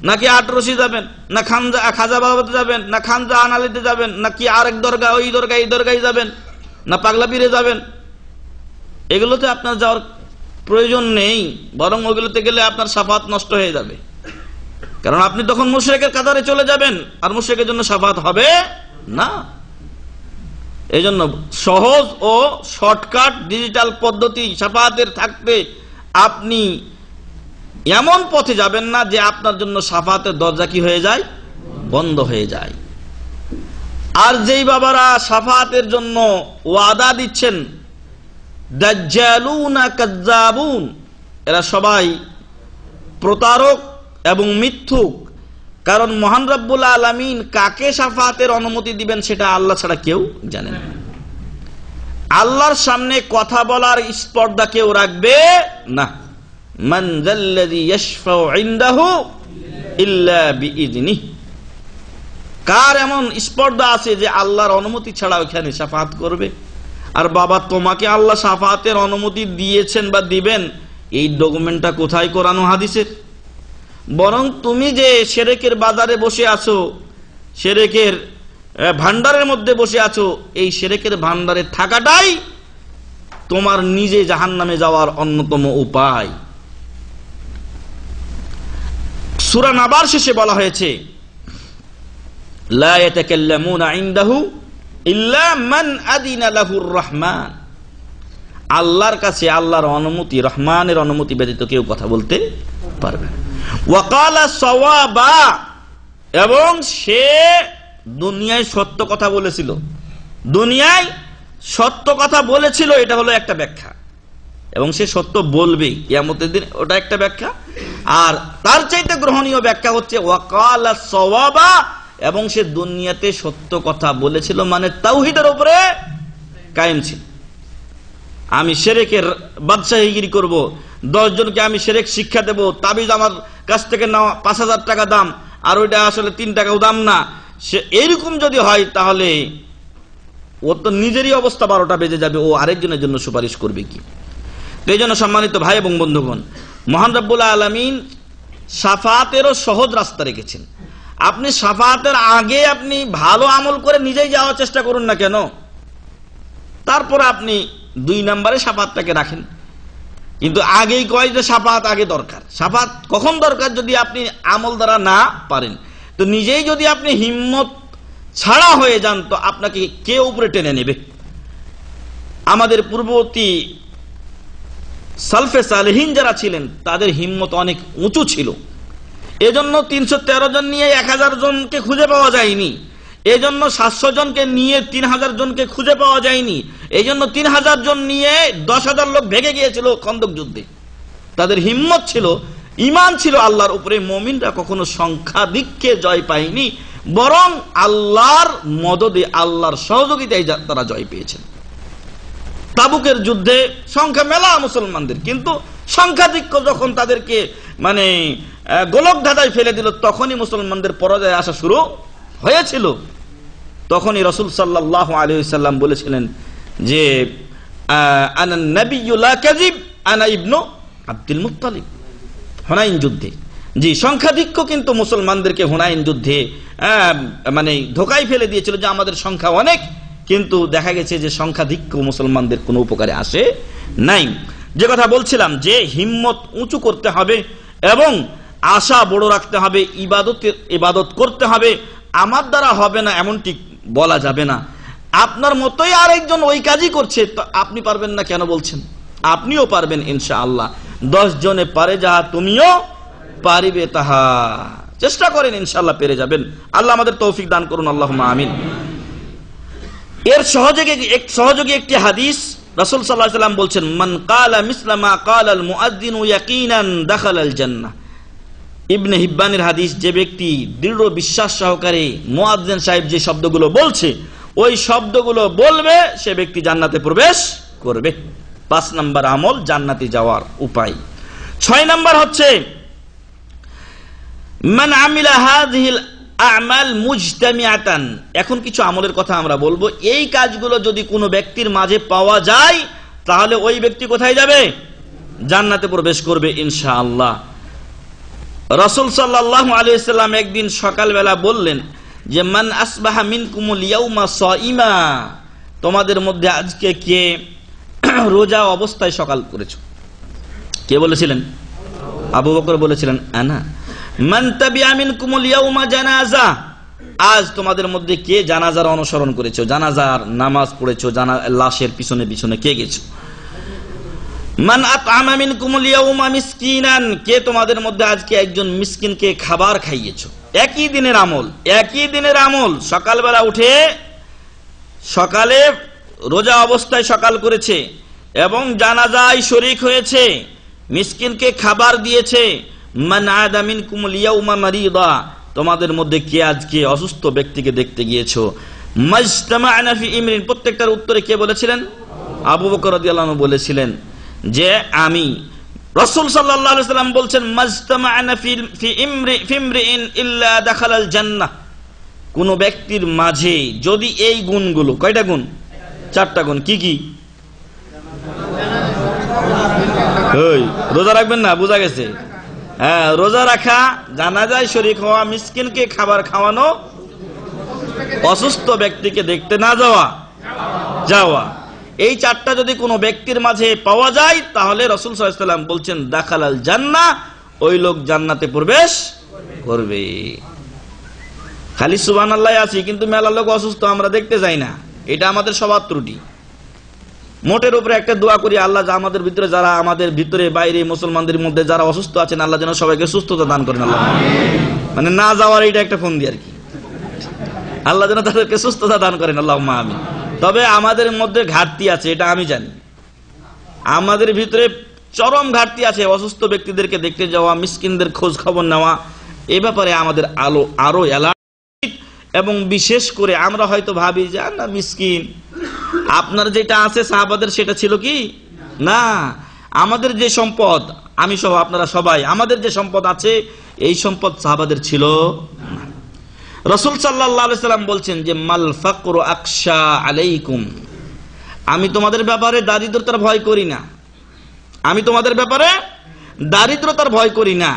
নাকি আটরশি যাবেন, না খাজা বাবাতে যাবেন, না খানজা আনালিতে যাবেন, নাকি আরেক দরগা, ওই দরগা, এই দরগায় যাবেন, না পাগলা পীরে যাবেন, এগুলোতে আপনার যাওয়ার প্রয়োজন নেই। বরং ওগুলোতে গেলে আপনার শাফাত নষ্ট হয়ে যাবে, কারণ আপনি তখন মুশরিকের কাতারে চলে যাবেন, আর মুশরিকের জন্য শাফাত হবে না। এই জন্য সহজ ও শর্টকাট ডিজিটাল পদ্ধতি শাফাতের থাকতে আপনি এমন পথে যাবেন না যে আপনার জন্য শাফাতের দরজা কি হয়ে যায়? বন্ধ হয়ে যায়। আর যেই বাবারা শাফাতের জন্য ওয়াদা দিচ্ছেন, দাজ্জালুনা কাজ্জাবুন, এরা সবাই প্রতারক এবং মিথ্যুক। কারণ মহান রব্বুল আলামিন কাকে শাফাতের অনুমতি দিবেন সেটা আল্লাহ ছাড়া কেউ জানেন না। আল্লাহর সামনে কথা বলার স্পর্ধা কেউ রাখবে না। মান যাল্লাযী ইয়াশফাউ ইনদাহু ইল্লা বিইযনিহি, কার এমন স্পর্ধা আছে যে আল্লাহর অনুমতি ছাড়া ওখানে শাফাআত করবে? আর বাবা, তোমাকে আল্লাহ শাফাআতের অনুমতি দিয়েছেন বা দিবেন, এই ডকুমেন্টটা কোথায় কোরআন ও হাদিসের? বরং তুমি যে শিরকের বাজারে বসে আছো, শিরকের ভান্ডারের মধ্যে বসে আছো, এই শিরকের ভান্ডারে থাকাটাই তোমার নিজে জাহান্নামে যাওয়ার অন্যতম উপায়। সূরা নাবার শেষে বলা হয়েছে, লা ইয়াতাকাল্লামুনা ইনদাহু ইল্লা মান আদিনা লাহুর রহমান, আল্লাহর কাছে আল্লাহর অনুমতি, রহমানের অনুমতি ব্যতীত কেউ কথা বলতে পারবে না। ওয়া ক্বালা সাওয়াবা, এবং সে দুনিয়ায় সত্য কথা বলেছিল, দুনিয়ায় সত্য কথা বলেছিল, এটা হলো একটা ব্যাখ্যা, এবং সে সত্য বলবে কিয়ামতের দিন, ওটা একটা ব্যাখ্যা। আর তার চাইতে গ্রহণীয় ব্যাখ্যা হচ্ছে ওয়া ক্বালা সাওয়াবা, এবং সে দুনিয়াতে সত্য কথা বলেছিল, মানে তাওহীদের উপরে কায়েম ছিল। আমি শিরকের বাদশাহীগিরি করব, 10 জনকে আমি শিরক শিক্ষা দেব, তাবিজ আমার কাছ থেকে নাও 5000 টাকা দাম, আর ওইটা আসলে 3 টাকাও দাম না, সে এরকম যদি হয় তাহলে ও তো নিজেরই অবস্থা 12টা বেজে যাবে, ও আরেকজনের জন্য সুপারিশ করবে কি? তো এই জন্য সম্মানিত ভাই এবং বন্ধুগণ, মহান রব্বুল আলামিন শাফাআতেরও সহজ রাস্তা রেখেছেন। আপনি শাফাআতের আগে আপনি ভালো আমল করে নিজেই যাওয়ার চেষ্টা করুন না কেন, তারপরে আপনি 2 নম্বরে শাফাআতটাকে রাখেন। কিন্তু আগেই কয় যে শাফাআত আগে দরকার। শাফাআত কখন দরকার? যদি আপনি আমল দ্বারা না পারেন। তো নিজেই যদি আপনি হিম্মত ছাড়া হয়ে যান, তো আপনাকে কে উপরে টেনে নেবে? আমাদের পূর্ববর্তী সালফে সালেহিন যারা ছিলেন, তাদের হিম্মত অনেক উঁচু ছিল। এজন্য 313 জন নিয়ে 1000 জনকে খুঁজে পাওয়া যায়নি, এজন্য 700 জনকে নিয়ে 3000 জনকে খুঁজে পাওয়া যায়নি, এজন্য 3000 জন নিয়ে 10,000 লোক ভেগে গিয়েছিল খন্দক যুদ্ধে। তাদের হিম্মত ছিল, ঈমান ছিল আল্লাহর উপরে। মুমিনরা কখনো সংখ্যাধিক্যে জয় পায়নি, বরং আল্লাহর মদদে, আল্লাহর সহযোগিতায় তারা জয় পেয়েছেন। তাবুকের যুদ্ধে সংখ্যা মেলা মুসলমানদের, কিন্তু সংখ্যাধিক্য যখন তাদেরকে মানে গোলক ধাঁধায় ফেলে দিল, তখনই মুসলমানদের পরাজয় আসা শুরু হয়েছিল। তখনই রাসূল সাল্লাল্লাহু আলাইহি ওয়াসাল্লাম বলেছিলেন যে আনা নাবিয়্যু লা কাযিব আনা ইবনু আব্দুল মুত্তালিব। হুনাইন যুদ্ধে, জি, সংখ্যাধিক্য কিন্তু মুসলমানদেরকে হুনাইন যুদ্ধে মানে ধোকায় ফেলে দিয়েছিল যে আমাদের সংখ্যা অনেক, কিন্তু দেখা গেছে যে সংখ্যাধিক্য মুসলমানদের কোনো উপকারে আসে নাই। যে কথা বলছিলাম যে হিম্মত উঁচু করতে হবে এবং আশা বড় রাখতে হবে, ইবাদত করতে হবে। আমার দ্বারা হবে না এমনটি বলা যাবে না। আপনার মতোই আরেকজন ওই কাজই করছে, তো আপনি পারবেন না কেন বলছেন? আপনিও পারবেন ইনশাআল্লাহ। 10 জনে পারে যাহা তুমিও পারিবে তাহা। চেষ্টা করেন, ইনশাআল্লাহ পেরে যাবেন। আল্লাহ আমাদের তৌফিক দান করুন, আল্লাহুম্মা আমিন। এর সহযোগী একটি হাদিস, রাসূল সাল্লাল্লাহু আলাইহি ওয়াসাল্লাম বলছেন, মান ক্বালা মিসলা মা ক্বালাল মুআজ্জিনু ইয়াকিনান দাখালাল জান্নাহ। ইবনে হিব্বানের হাদিস, যে ব্যক্তি দৃঢ় বিশ্বাস সহকারে মুয়াজ্জিন সাহেব যে শব্দগুলো বলছে, ওই শব্দগুলো বলবে, সে ব্যক্তি জান্নাতে প্রবেশ করবে। 5 নম্বর আমল জান্নাতে যাওয়ার উপায়। 6 নম্বর হচ্ছে মান আমিলা হাযিহিল আমাল মুজতামিআতান। এখন কিছু আমলের কথা আমরা বলবো। এই কাজগুলো যদি কোনো ব্যক্তির মাঝে পাওয়া যায়, তাহলে ওই ব্যক্তি কোথায় যাবে? জান্নাতে প্রবেশ করবে ইনশাআল্লাহ। রাসূল সাল্লাল্লাহু আলাইহি ওয়াসাল্লাম একদিন সকালবেলা বললেন যে মান আসবাহা মিনকুমুল ইয়াউমা সাইমা, তোমাদের মধ্যে আজকে কে রোজা অবস্থায় সকাল করেছো? কে বলেছিলেন? আবু বকর বলেছিলেন আনা। মান তাবিআ মিনকুমুল ইয়াউমা জানাজা, আজ তোমাদের মধ্যে কে জানাজার অনুসরণ করেছো, জানাজার নামাজ পড়েছো, লাশের পিছনে পিছনে কে গেছো? মান আতআমা মিনকুমুল ইয়াউমা মিসকিনান, কে তোমাদের মধ্যে আজকে একজন মিসকিনকে খাবার খাইয়েছো? একই দিনের আমল। সকালবেলা উঠে সকালে রোজা অবস্থায় সকাল করেছে এবং জানাজায় শরীক হয়েছে, মিসকিনকে খাবার দিয়েছে। মান আদা মিনকুমুল ইয়াউমা মারিদা, তোমাদের মধ্যে কে আজকে অসুস্থ ব্যক্তিকে দেখতে গিয়েছো? মাজতামা'না ফি ইমরিন, প্রত্যেকটার উত্তরে কে বলেছিলেন? আবু বকর রাদিয়াল্লাহু আনহু বলেছিলেন যে আমি রাসূল সাল্লাল্লাহু আলাইহি ওয়াসাল্লাম বলছেন মাজতামা'না ফি ইমরিইন ইল্লা দাখালাল জান্নাহ, কোন ব্যক্তির মাঝে যদি এই গুণগুলো, কয়টা গুণ? 4টা গুণ। কি কি? রোজা রাখবেন না, বোঝা গেছে। হ্যাঁ, রোজা রাখা, জানাজায় শরীক হওয়া, মিসকিনকে খাবার খাওয়ানো, অসুস্থ ব্যক্তিকে দেখতে না যাওয়া, এই 4টা যদি কোনো ব্যক্তির মাঝে পাওয়া যায় তাহলে রাসূল সাল্লাল্লাহু আলাইহি ওয়াসাল্লাম বলছেন দাখালাল জান্নাহ, ওই লোক জান্নাতে প্রবেশ করবে। খালি সুবহানাল্লাহ আছি, কিন্তু মেলা লোক অসুস্থ আমরা দেখতে যাই না, এটা আমাদের সবার ত্রুটি। মোটের উপরে একটা দোয়া করি, আল্লাহ আমাদের ভিতরে যারা, আমাদের ভিতরে বাইরে মুসলমানদের মধ্যে যারা অসুস্থ আছেন, আল্লাহ যেন সবাইকে সুস্থতা দান করেন। আল্লাহ মানে না যাওয়ার এটা একটা ফোন দিয়ে আর কি, আল্লাহ যেন তাদেরকে সুস্থতা দান করেন, আল্লাহুম্মা আমিন। তবে আমাদের মধ্যে ঘাটতি আছে, এটা আমি জানি, আমাদের ভিতরে চরম ঘাটতি আছে। অসুস্থ ব্যক্তিদেরকে দেখতে যাওয়া, মিসকিনদের খোঁজ খবর নেওয়া, এই ব্যাপারে আমাদের আরো অ্যালার্ট। এবং বিশেষ করে আমরা হয়তো ভাবি যে না মিসকিন, আপনার যেটা আছে সাহাবাদের সেটা ছিল কি না? আমাদের যে সম্পদ, আমি সহ আপনারা সবাই, আমাদের যে সম্পদ আছে এই সম্পদ সাহাবাদের ছিল না। রাসূল সাল্লাল্লাহু আলাইহি সাল্লাম বলছেন যে মাল ফাকরু আকশা আলাইকুম, আমি তোমাদের ব্যাপারে দারিদ্রতার ভয় করি না, আমি তোমাদের ব্যাপারে দারিদ্রতার ভয় করি না।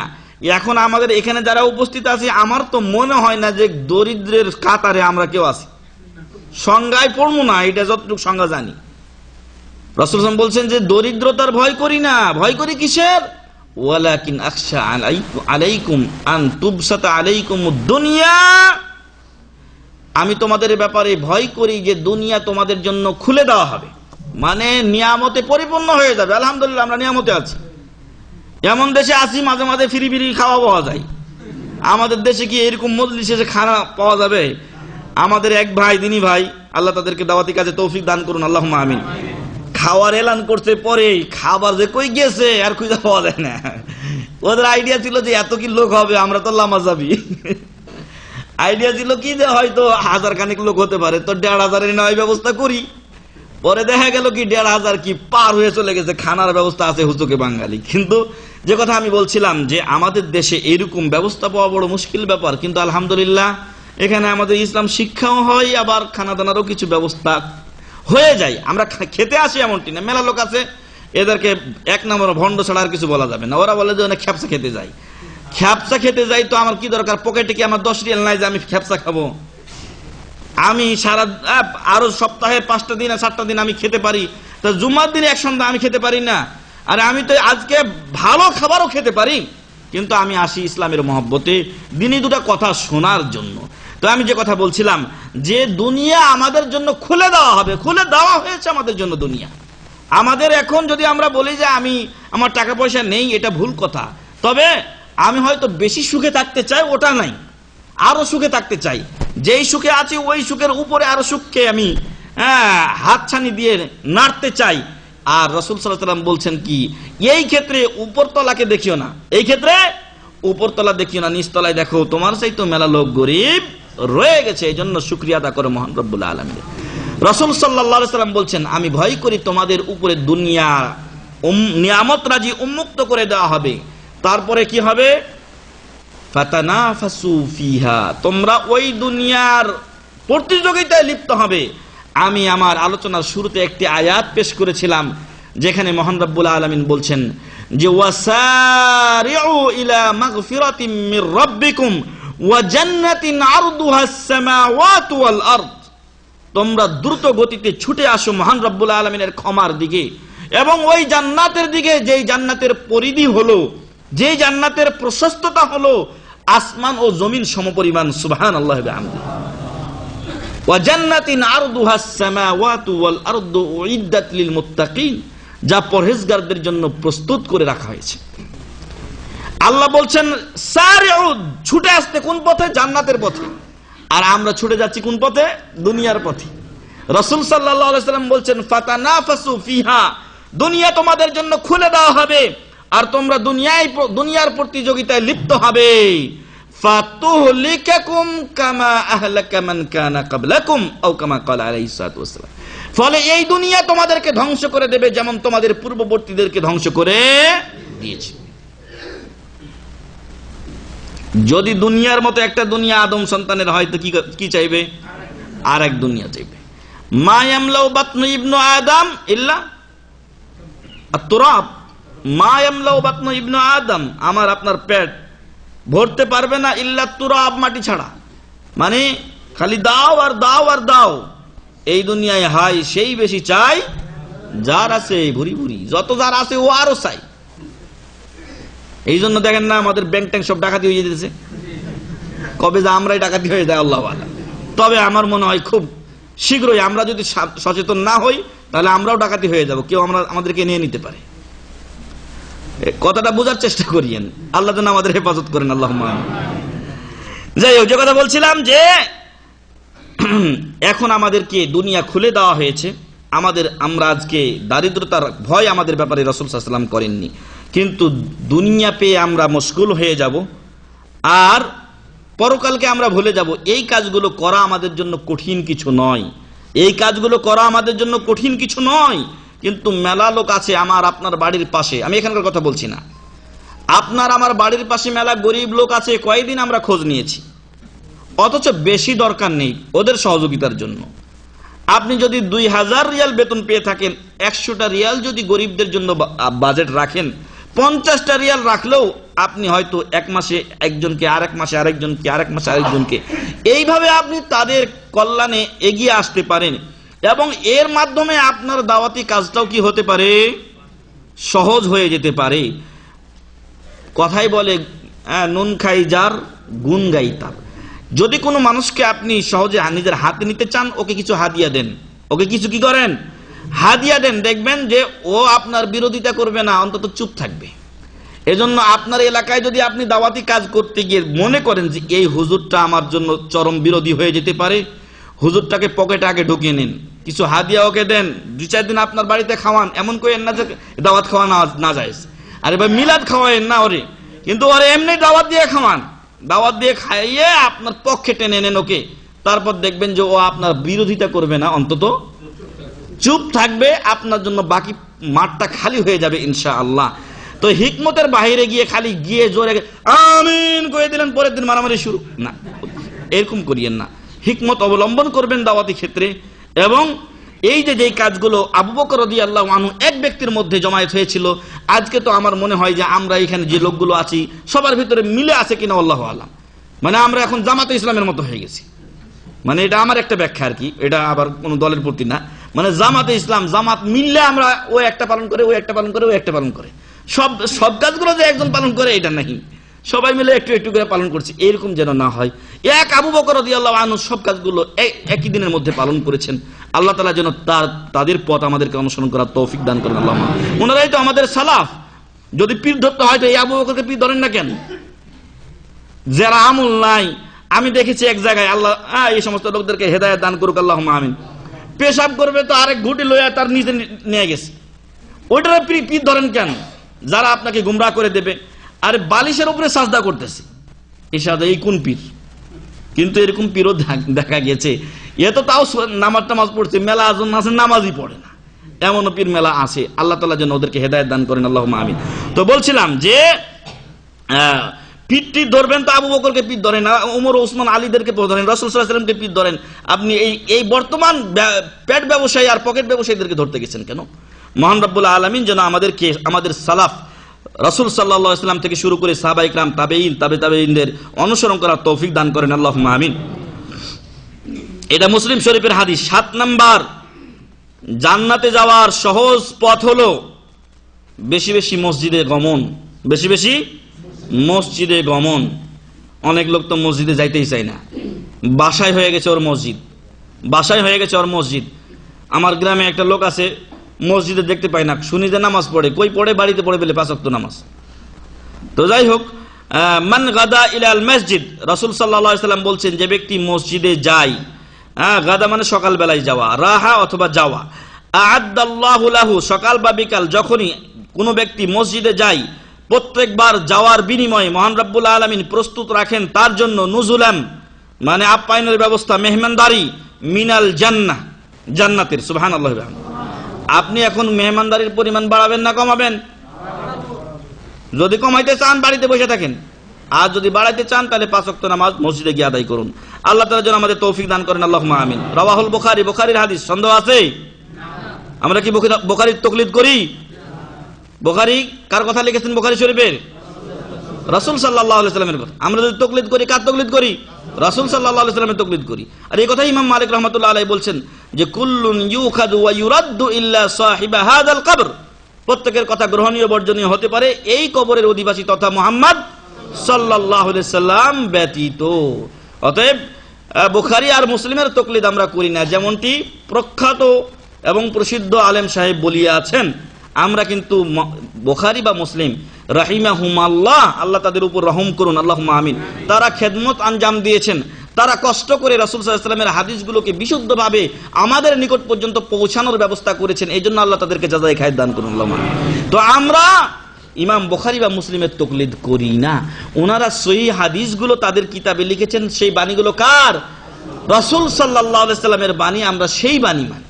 এখন আমাদের এখানে যারা উপস্থিত আছে, আমার তো মনে হয় না যে দরিদ্রের কাতারে আমরা কেউ আছি। সংজ্ঞায় পড়বো না, এটা যতটুকু সংজ্ঞা জানি। রাসূল বলছেন যে দরিদ্রতার ভয় করি না, ভয় করি কিসের? ওয়ালাকিন আখশা আলাইকুম আন তুবসাতা আলাইকুমুদ দুনিয়া, আমি তোমাদের ব্যাপারে ভয় করি যে দুনিয়া তোমাদের জন্য খুলে দেওয়া হবে, মানে নিয়ামতে পরিপূর্ণ হয়ে যাবে। আলহামদুলিল্লাহ আমরা নিয়ামতে আছি, এমন দেশে আছি মাঝে মাঝে ফ্রি ফ্রি খাওয়া পাওয়া যায়। আমাদের দেশে কি এরকম মজলিসে খানা পাওয়া যাবে? আমাদের এক ভাই, দিনী ভাই, আল্লাহ তাদেরকে দাওয়াতি কাজে তৌফিক দান করুন, আল্লাহুম্মা আমিন, খাওয়ার এলান করতে পরে খাবার যে কই গেছে আর খুঁজে পাওয়া যায় না। ওদের আইডিয়া ছিল যে এত কি লোক হবে, আমরা তো লামা যাবি, আইডিয়া ছিল কি যে হয়তো 1000 খানিক লোক হতে পারে, তো 1500 নয় ব্যবস্থা করি। পরে দেখা গেল কি 1500 কি পার হয়ে চলে গেছে, খানার ব্যবস্থা আছে হুজুকে বাঙালি। কিন্তু যে কথা আমি বলছিলাম যে আমাদের দেশে এরকম ব্যবস্থা পাওয়া বড় মুশকিল ব্যাপার, কিন্তু আলহামদুলিল্লাহ এখানে আমাদের ইসলাম শিক্ষাও হয়, আবার খানা দানারও কিছু ব্যবস্থা হয়ে যায়। আমরা খেতে আসি এমনটি না, মেলা লোক আছে এদেরকে 1 নম্বর ভণ্ড ছাড়া আর কিছু বলা যাবে না। ওরা বলে যে খ্যাপসা খেতে যাই, খ্যাপসা খেতে যাই তো আমার কি দরকার, পকেটে কি আমার 10 রিয়াল নাই যে আমি খ্যাপসা খাবো? আমি সারা আরো সপ্তাহে 5টা দিন 7টা দিন আমি খেতে পারি, তা জুম্মার দিনে এক সন্ধ্যা আমি খেতে পারি না? আরে আমি তো আজকে ভালো খাবারও খেতে পারি, কিন্তু আমি আসি ইসলামের মহব্বতে, দিনই 2টা কথা শোনার জন্য। তো আমি যে কথা বলছিলাম যে দুনিয়া আমাদের জন্য খুলে দেওয়া হবে, খুলে দেওয়া হয়েছে আমাদের জন্য দুনিয়া। আমাদের এখন যদি আমরা বলি যে আমার টাকা পয়সা নেই, এটা ভুল কথা। তবে আমি হয়তো বেশি সুখে থাকতে চাই, ওটা নাই, আরো সুখে থাকতে চাই। যেই সুখে আছি ওই সুখের উপরে আরো সুখকে আমি হাতছানি দিয়ে নাড়তে চাই। আর রাসূল সাল্লাল্লাহু আলাইহি ওয়াসাল্লাম বলছেন কি, এই ক্ষেত্রে উপরতলাকে দেখিও না, এই ক্ষেত্রে উপরতলা দেখিও না, নিচতলায় দেখো তোমার চাইতে মেলা লোক গরিব রয়ে গেছে, এই জন্য শুকরিয়া আদা করো মহান রব্বুল আলামিনের। রাসূল সাল্লাল্লাহু আলাইহি ওয়াসাল্লাম বলছেন আমি ভয় করি তোমাদের উপরে দুনিয়া নিয়ামত রাজি উন্মুক্ত করে দেওয়া হবে, তারপরে কি হবে? ফাতানাফাসু ফিহা, তোমরা ওই দুনিয়ার প্রতিযোগিতায় লিপ্ত হবে। আমি আমার আলোচনার শুরুতে একটি আয়াত পেশ করেছিলাম যেখানে মহান রব্বুল আলামিন বলছেন যে ওয়াসারিউ ইলা মাগফিরাতিম মির রাব্বিকুম ওয়া জান্নাতিন আরদুহাস সামাওয়াতু ওয়াল আরদ, তোমরা দ্রুত গতিতে ছুটে আসো মহান রব্বুল আলামিনের ক্ষমার দিকে এবং ওই জান্নাতের দিকে যেই জান্নাতের পরিধি হলো, যেই জান্নাতের প্রশস্ততা হলো আসমান ও জমিন সমপরিমাণ। সুবহানাল্লাহি ওয়া বিহামদিহি। ওয়া জান্নাতিন আরদুহাস সামাওয়াতু ওয়াল আরদু উইদ্দাত লিল মুত্তাকিন, যা পরহেজগারদের জন্য প্রস্তুত করে রাখা হয়েছে। আল্লাহ বলছেন সারিউ, ছুটে আসতে কোন পথে? জান্নাতের পথে। আর আমরা ছুটে যাচ্ছি কোন পথে? দুনিয়ার পথে। রাসূল সাল্লাল্লাহু আলাইহি ওয়াসাল্লাম বলছেন ফাতানাফাসু ফিহা, দুনিয়া তোমাদের জন্য খুলে দেওয়া হবে আর তোমরা দুনিয়ার প্রতিযোগিতায় লিপ্ত হবে। ফাতুহলিকাকুম কামা আহলাকা মান কানা ক্বাবলাকুম আও কামা ক্বালা আলাইহিস সালাতু ওয়াস সালাম, ফলে এই দুনিয়া তোমাদেরকে ধ্বংস করে দেবে যেমন তোমাদের পূর্ববর্তীদেরকে ধ্বংস করে দিয়েছি। যদি দুনিয়ার মতো একটা দুনিয়া আদম সন্তানের হয় তো কি চাইবে? আর এক দুনিয়া চাইবে। মা ইয়ামলাউ বাতনু ইবনু আদম ইল্লা আত-তুরাব। মা ইয়ামলাউ বাতনু ইবনু আদম, আমার আপনার পেট ভরতে পারবে না ইল্লা তুরাব, মাটি ছাড়া। মানে খালি দাও আর দাও আর দাও। এই দুনিয়ায় হাই সেই বেশি চাই যার আছে ভুরি ভুরি, যত যার আছে ও আরো চাই। এই জন্য দেখেন না আমাদের ব্যাংক ট্যাঙ্ক সব ডাকাতি হয়ে যেতেছে। কবে যা আমরাই ডাকাতি হয়ে যায় আল্লাহ আল্লাহ। তবে আমার মনে হয় খুব শীঘ্রই আমরা যদি সচেতন না হই তাহলে আমরাও ডাকাতি হয়ে যাব, কেউ আমাদেরকে নিয়ে নিতে পারে। কথাটা বোঝার চেষ্টা করিয়েন, আল্লাহ যেন আমাদের হেফাজত করেন, আল্লাহুম্মা আমিন। যাই হোক, যে কথা বলছিলাম যে এখন আমাদেরকে দুনিয়া খুলে দেওয়া হয়েছে। আমরা আজকে দারিদ্রতার ভয় আমাদের ব্যাপারে রাসূল সাল্লাল্লাহু আলাইহি ওয়াসাল্লাম করেননি, কিন্তু দুনিয়া পেয়ে আমরা মশগুল হয়ে যাব আর পরকালকে আমরা ভুলে যাব। এই কাজগুলো করা আমাদের জন্য কঠিন কিছু নয়, এই কাজগুলো করা আমাদের জন্য কঠিন কিছু নয়। কিন্তু মেলা লোক আছে আমার আপনার বাড়ির পাশে, আমি এখানকার কথা বলছি না, আপনার আমার বাড়ির পাশে মেলা গরিব লোক আছে, কয়েকদিন আমরা খোঁজ নিয়েছি, অথচ বেশি দরকার নেই ওদের সহযোগিতার জন্য। আপনি যদি 2000 রিয়াল বেতন পেয়ে থাকেন, 100টা রিয়াল যদি গরিবদের জন্য বাজেট রাখেন, 50টা রিয়াল রাখলেও আপনি হয়তো এক মাসে একজনকে, আরেক মাসে আরেকজনকে, আরেক মাসে আরেকজনকে, এইভাবে আপনি তাদের কল্যাণে এগিয়ে আসতে পারেন। এবং এর মাধ্যমে আপনার দাওয়াতি কাজটাও কি হতে পারে? সহজ হয়ে যেতে পারে। কথাই বলে নুন খাই যার গুণ গাই তার। যদি কোনো মানুষকে আপনি সহজে নিজের হাতে নিতে চান, ওকে কিছু হাদিয়া দেন, ওকে কিছু কি করেন? হাদিয়া দেন। দেখবেন যে ও আপনার বিরোধিতা করবে না, অন্তত চুপ থাকবে। এজন্য আপনার এলাকায় যদি আপনি দাওয়াতি কাজ করতে গিয়ে মনে করেন যে এই হুজুরটা আমার জন্য চরম বিরোধী হয়ে যেতে পারে, হুজুরটাকে পকেটে আগে ঢুকিয়ে নিন, কিছু হাদিয়া ওকে দেন, 2-4 দিন আপনার বাড়িতে খাওয়ান। এমন করেন না যে দাওয়াত খাওয়া না যায়, আরে ভাই মিলাদ খাওয়ায়েন না ওরে, কিন্তু ওরে এমনি দাওয়াত দিয়ে খাওয়ান। দাওয়াত দিয়ে খাইয়ে আপনার পক্ষে টেনে নেন ওকে, তারপর দেখবেন যে ও আপনার বিরোধিতা করবে না, অন্তত চুপ থাকবে। আপনার জন্য বাকি মাঠটা খালি হয়ে যাবে ইনশাআল্লাহ। তো হিকমতের বাইরে গিয়ে খালি গিয়ে জোরে আমিন করে দিলেন, পরের দিন মারামারি শুরু, না, এরকম করিয়েন না। হিকমত অবলম্বন করবেন দাওয়াতি ক্ষেত্রে। এবং এই যে যেই কাজগুলো আবু বকর রাদিয়াল্লাহু আনহু এক ব্যক্তির মধ্যে জমায়েত হয়েছিল, আজকে তো আমার মনে হয় যে আমরা এখানে যে লোকগুলো আছি সবার ভিতরে মিলে আছে কিনা আল্লাহু আলাম। মানে আমরা এখন জামাতে ইসলামের মতো হয়ে গেছি। মানে এটা আমার একটা ব্যাখ্যা আর কি, এটা আবার কোন দলের প্রতি না। মানে জামাতে ইসলাম, জামাত মিললে আমরা ও একটা পালন করে, ও একটা পালন করে, ও একটা পালন করে, সব কাজগুলো যে একজন পালন করে এটা নাকি, সবাই মিলে একটু একটু করে পালন করছে, এরকম যেন না হয়। এক আবু বকর রাদিয়াল্লাহু আনহু সব কাজগুলো একই দিনের মধ্যে পালন করেছেন। আল্লাহ তাআলা যেন তাদের পথ আমাদেরকে অনুসরণ করার তৌফিক দান করেন। আল্লাহ, ওনারাই তো আমাদের সালাফ। যদি পীর ধরতে হয় তো এই আবু বকরকে পীর ধরেন না কেন? যারা আমল নাই, আমি দেখেছি এক জায়গায়, আল্লাহ এই সমস্ত লোকদেরকে হেদায়েত দান করুক, আল্লাহুম্মা আমিন, পেশাব করবে তো আরেক ঘুটি লইয়া তার নিচে নিয়ে গেছে, ওইটার পীর ধরেন কেন? যারা আপনাকে গুমরাহ করে দেবে। আরে বালিশের উপরে সাজদা করতেছে, এই কোন পীর? কিন্তু এরকম পীরও দেখা গেছে, এ তো তাও নামাজ পড়ছে, মেলা আজন আছে, নামাজই পড়ে না, এমনও পীর মেলা আছে। আল্লাহ তাআলা যেন ওদেরকে হেদায়েত দান করেন, আল্লাহুম্মা আমিন। তো বলছিলাম যে পীরটি ধরবেন তো আবু বকরকে পীর ধরেন না, ওমর ওসমান আলীদেরকে ধরেন, রাসূল সাল্লাল্লাহু আলাইহি ওয়াসাল্লামকে পীর ধরেন। আপনি এই বর্তমান পেট ব্যবসায়ী আর পকেট ব্যবসায়ীদেরকে ধরতে গেছেন কেন? মহান রব্বুল আলামিন যেন আমাদেরকে আমাদের সালাফ রাসূল সাল্লাল্লাহু আলাইহি ওয়াসাল্লাম থেকে শুরু করে সাহাবায়ে কিরাম, তাবেঈন, তাবেঈনদের অনুসরণ করার তৌফিক দান করেন, আল্লাহুম্মা আমিন। এটা মুসলিম শরীফের হাদিস। 7 নাম্বার জান্নাতে যাওয়ার সহজ পথ হলো বেশি বেশি মসজিদে গমন, বেশি বেশি মসজিদে গমন। অনেক লোক তো মসজিদে যাইতেই চায় না, বাসায় হয়ে গেছে ওর মসজিদ, বাসায় হয়ে গেছে ওর মসজিদ। আমার গ্রামে একটা লোক আছে, মসজিদে দেখতে পাই না, শুনি যে নামাজ পড়ে, কই পড়ে? বাড়িতে পড়ে বলে 5 ওয়াক্ত নামাজ। তো যাই হোক, মান গাদা ইলাল মসজিদ, রাসূল সাল্লাল্লাহু আলাইহি ওয়াসাল্লাম বলছেন যে ব্যক্তি মসজিদে যায়, গাদা মানে সকাল বেলায় যাওয়া, রাহা অথবা যাওয়া, আ'আদাল্লাহু লাহু, সকাল বা বিকাল যখনই কোনো ব্যক্তি মসজিদে যায়, প্রত্যেকবার যাওয়ার বিনিময়ে মহান রব্বুল আলামিন প্রস্তুত রাখেন তার জন্য নুজুলাম, মানে আপ্যায়নের ব্যবস্থা, মেহমানদারি, মিনাল জান্নাহ, জান্নাতের। সুবহানাল্লাহ। আপনি এখন মেহমানদারির পরিমাণ বাড়াবেন না কমাবেন? যদি কমাইতে চান বাড়িতে বসে থাকেন, আর যদি বাড়াইতে চান তাহলে 5 ওয়াক্ত নামাজ মসজিদে গিয়ে আদায় করুন। আল্লাহ তাআলা যেন আমাদের তৌফিক দান করেন, আল্লাহুম্মা আমিন। রাওয়াহুল বুখারী, বুখারীর হাদিস। সন্দেহ আছে? আমরা কি বুখারীর তাকলিদ করি? বুখারী কার কথা লিখেছেন? বুখারী শরীফের রাসূল সাল্লাল্লাহু আলাইহি ওয়াসাল্লামের কথা। আমরা যদি তাকলিদ করি, কার তাকলিদ করি? রাসূল সাল্লাল্লাহু আলাইহি ওয়াসাল্লামের তাকলিদ করি। আর এই কথাই ইমাম মালিক রাহমাতুল্লাহ আলাইহি বলছেন যে কুল্লুন ইউখাযু ওয়া ইউরাদ্দু ইল্লা সাহিবা হাযাল কবর। প্রত্যেকের কথা গ্রহণীয় বর্জনীয় হতে পারে এই কবরের অধিবাসী তথা মুহাম্মদ সাল্লাল্লাহু আলাইহি সাল্লাম ব্যতীত। অতএব বুখারী আর মুসলিমের তাকলিদ আমরা করি না, যেমনটি প্রখ্যাত এবং প্রসিদ্ধ আলেম সাহেব বলিয়াছেন। আমরা কিন্তু বুখারী বা মুসলিম রাহিমাহুমাল্লাহ, আল্লাহ তাদের উপর রহম করুন, আল্লাহুম্মা আমিন, তারা খেদমত আঞ্জাম দিয়েছেন। তারা কষ্ট করে রাসূল সাল্লাল্লাহু আলাইহি ওয়াসাল্লামের হাদিসগুলোকে বিশুদ্ধভাবে আমাদের নিকট পর্যন্ত পৌঁছানোর ব্যবস্থা করেছেন। এই জন্য আল্লাহ তাদেরকে জাযায়ে খায়ের দান করুন, আল্লাহুম্মা আমিন। তো আমরা ইমাম বুখারী বা মুসলিমের তাকলিদ করি না। ওনারা সহিহ হাদিসগুলো তাদের কিতাবে লিখেছেন, সেই বাণীগুলো কার? রাসূল সাল্লাল্লাহু আলাইহি ওয়াসাল্লামের বাণী, আমরা সেই বাণী মানি।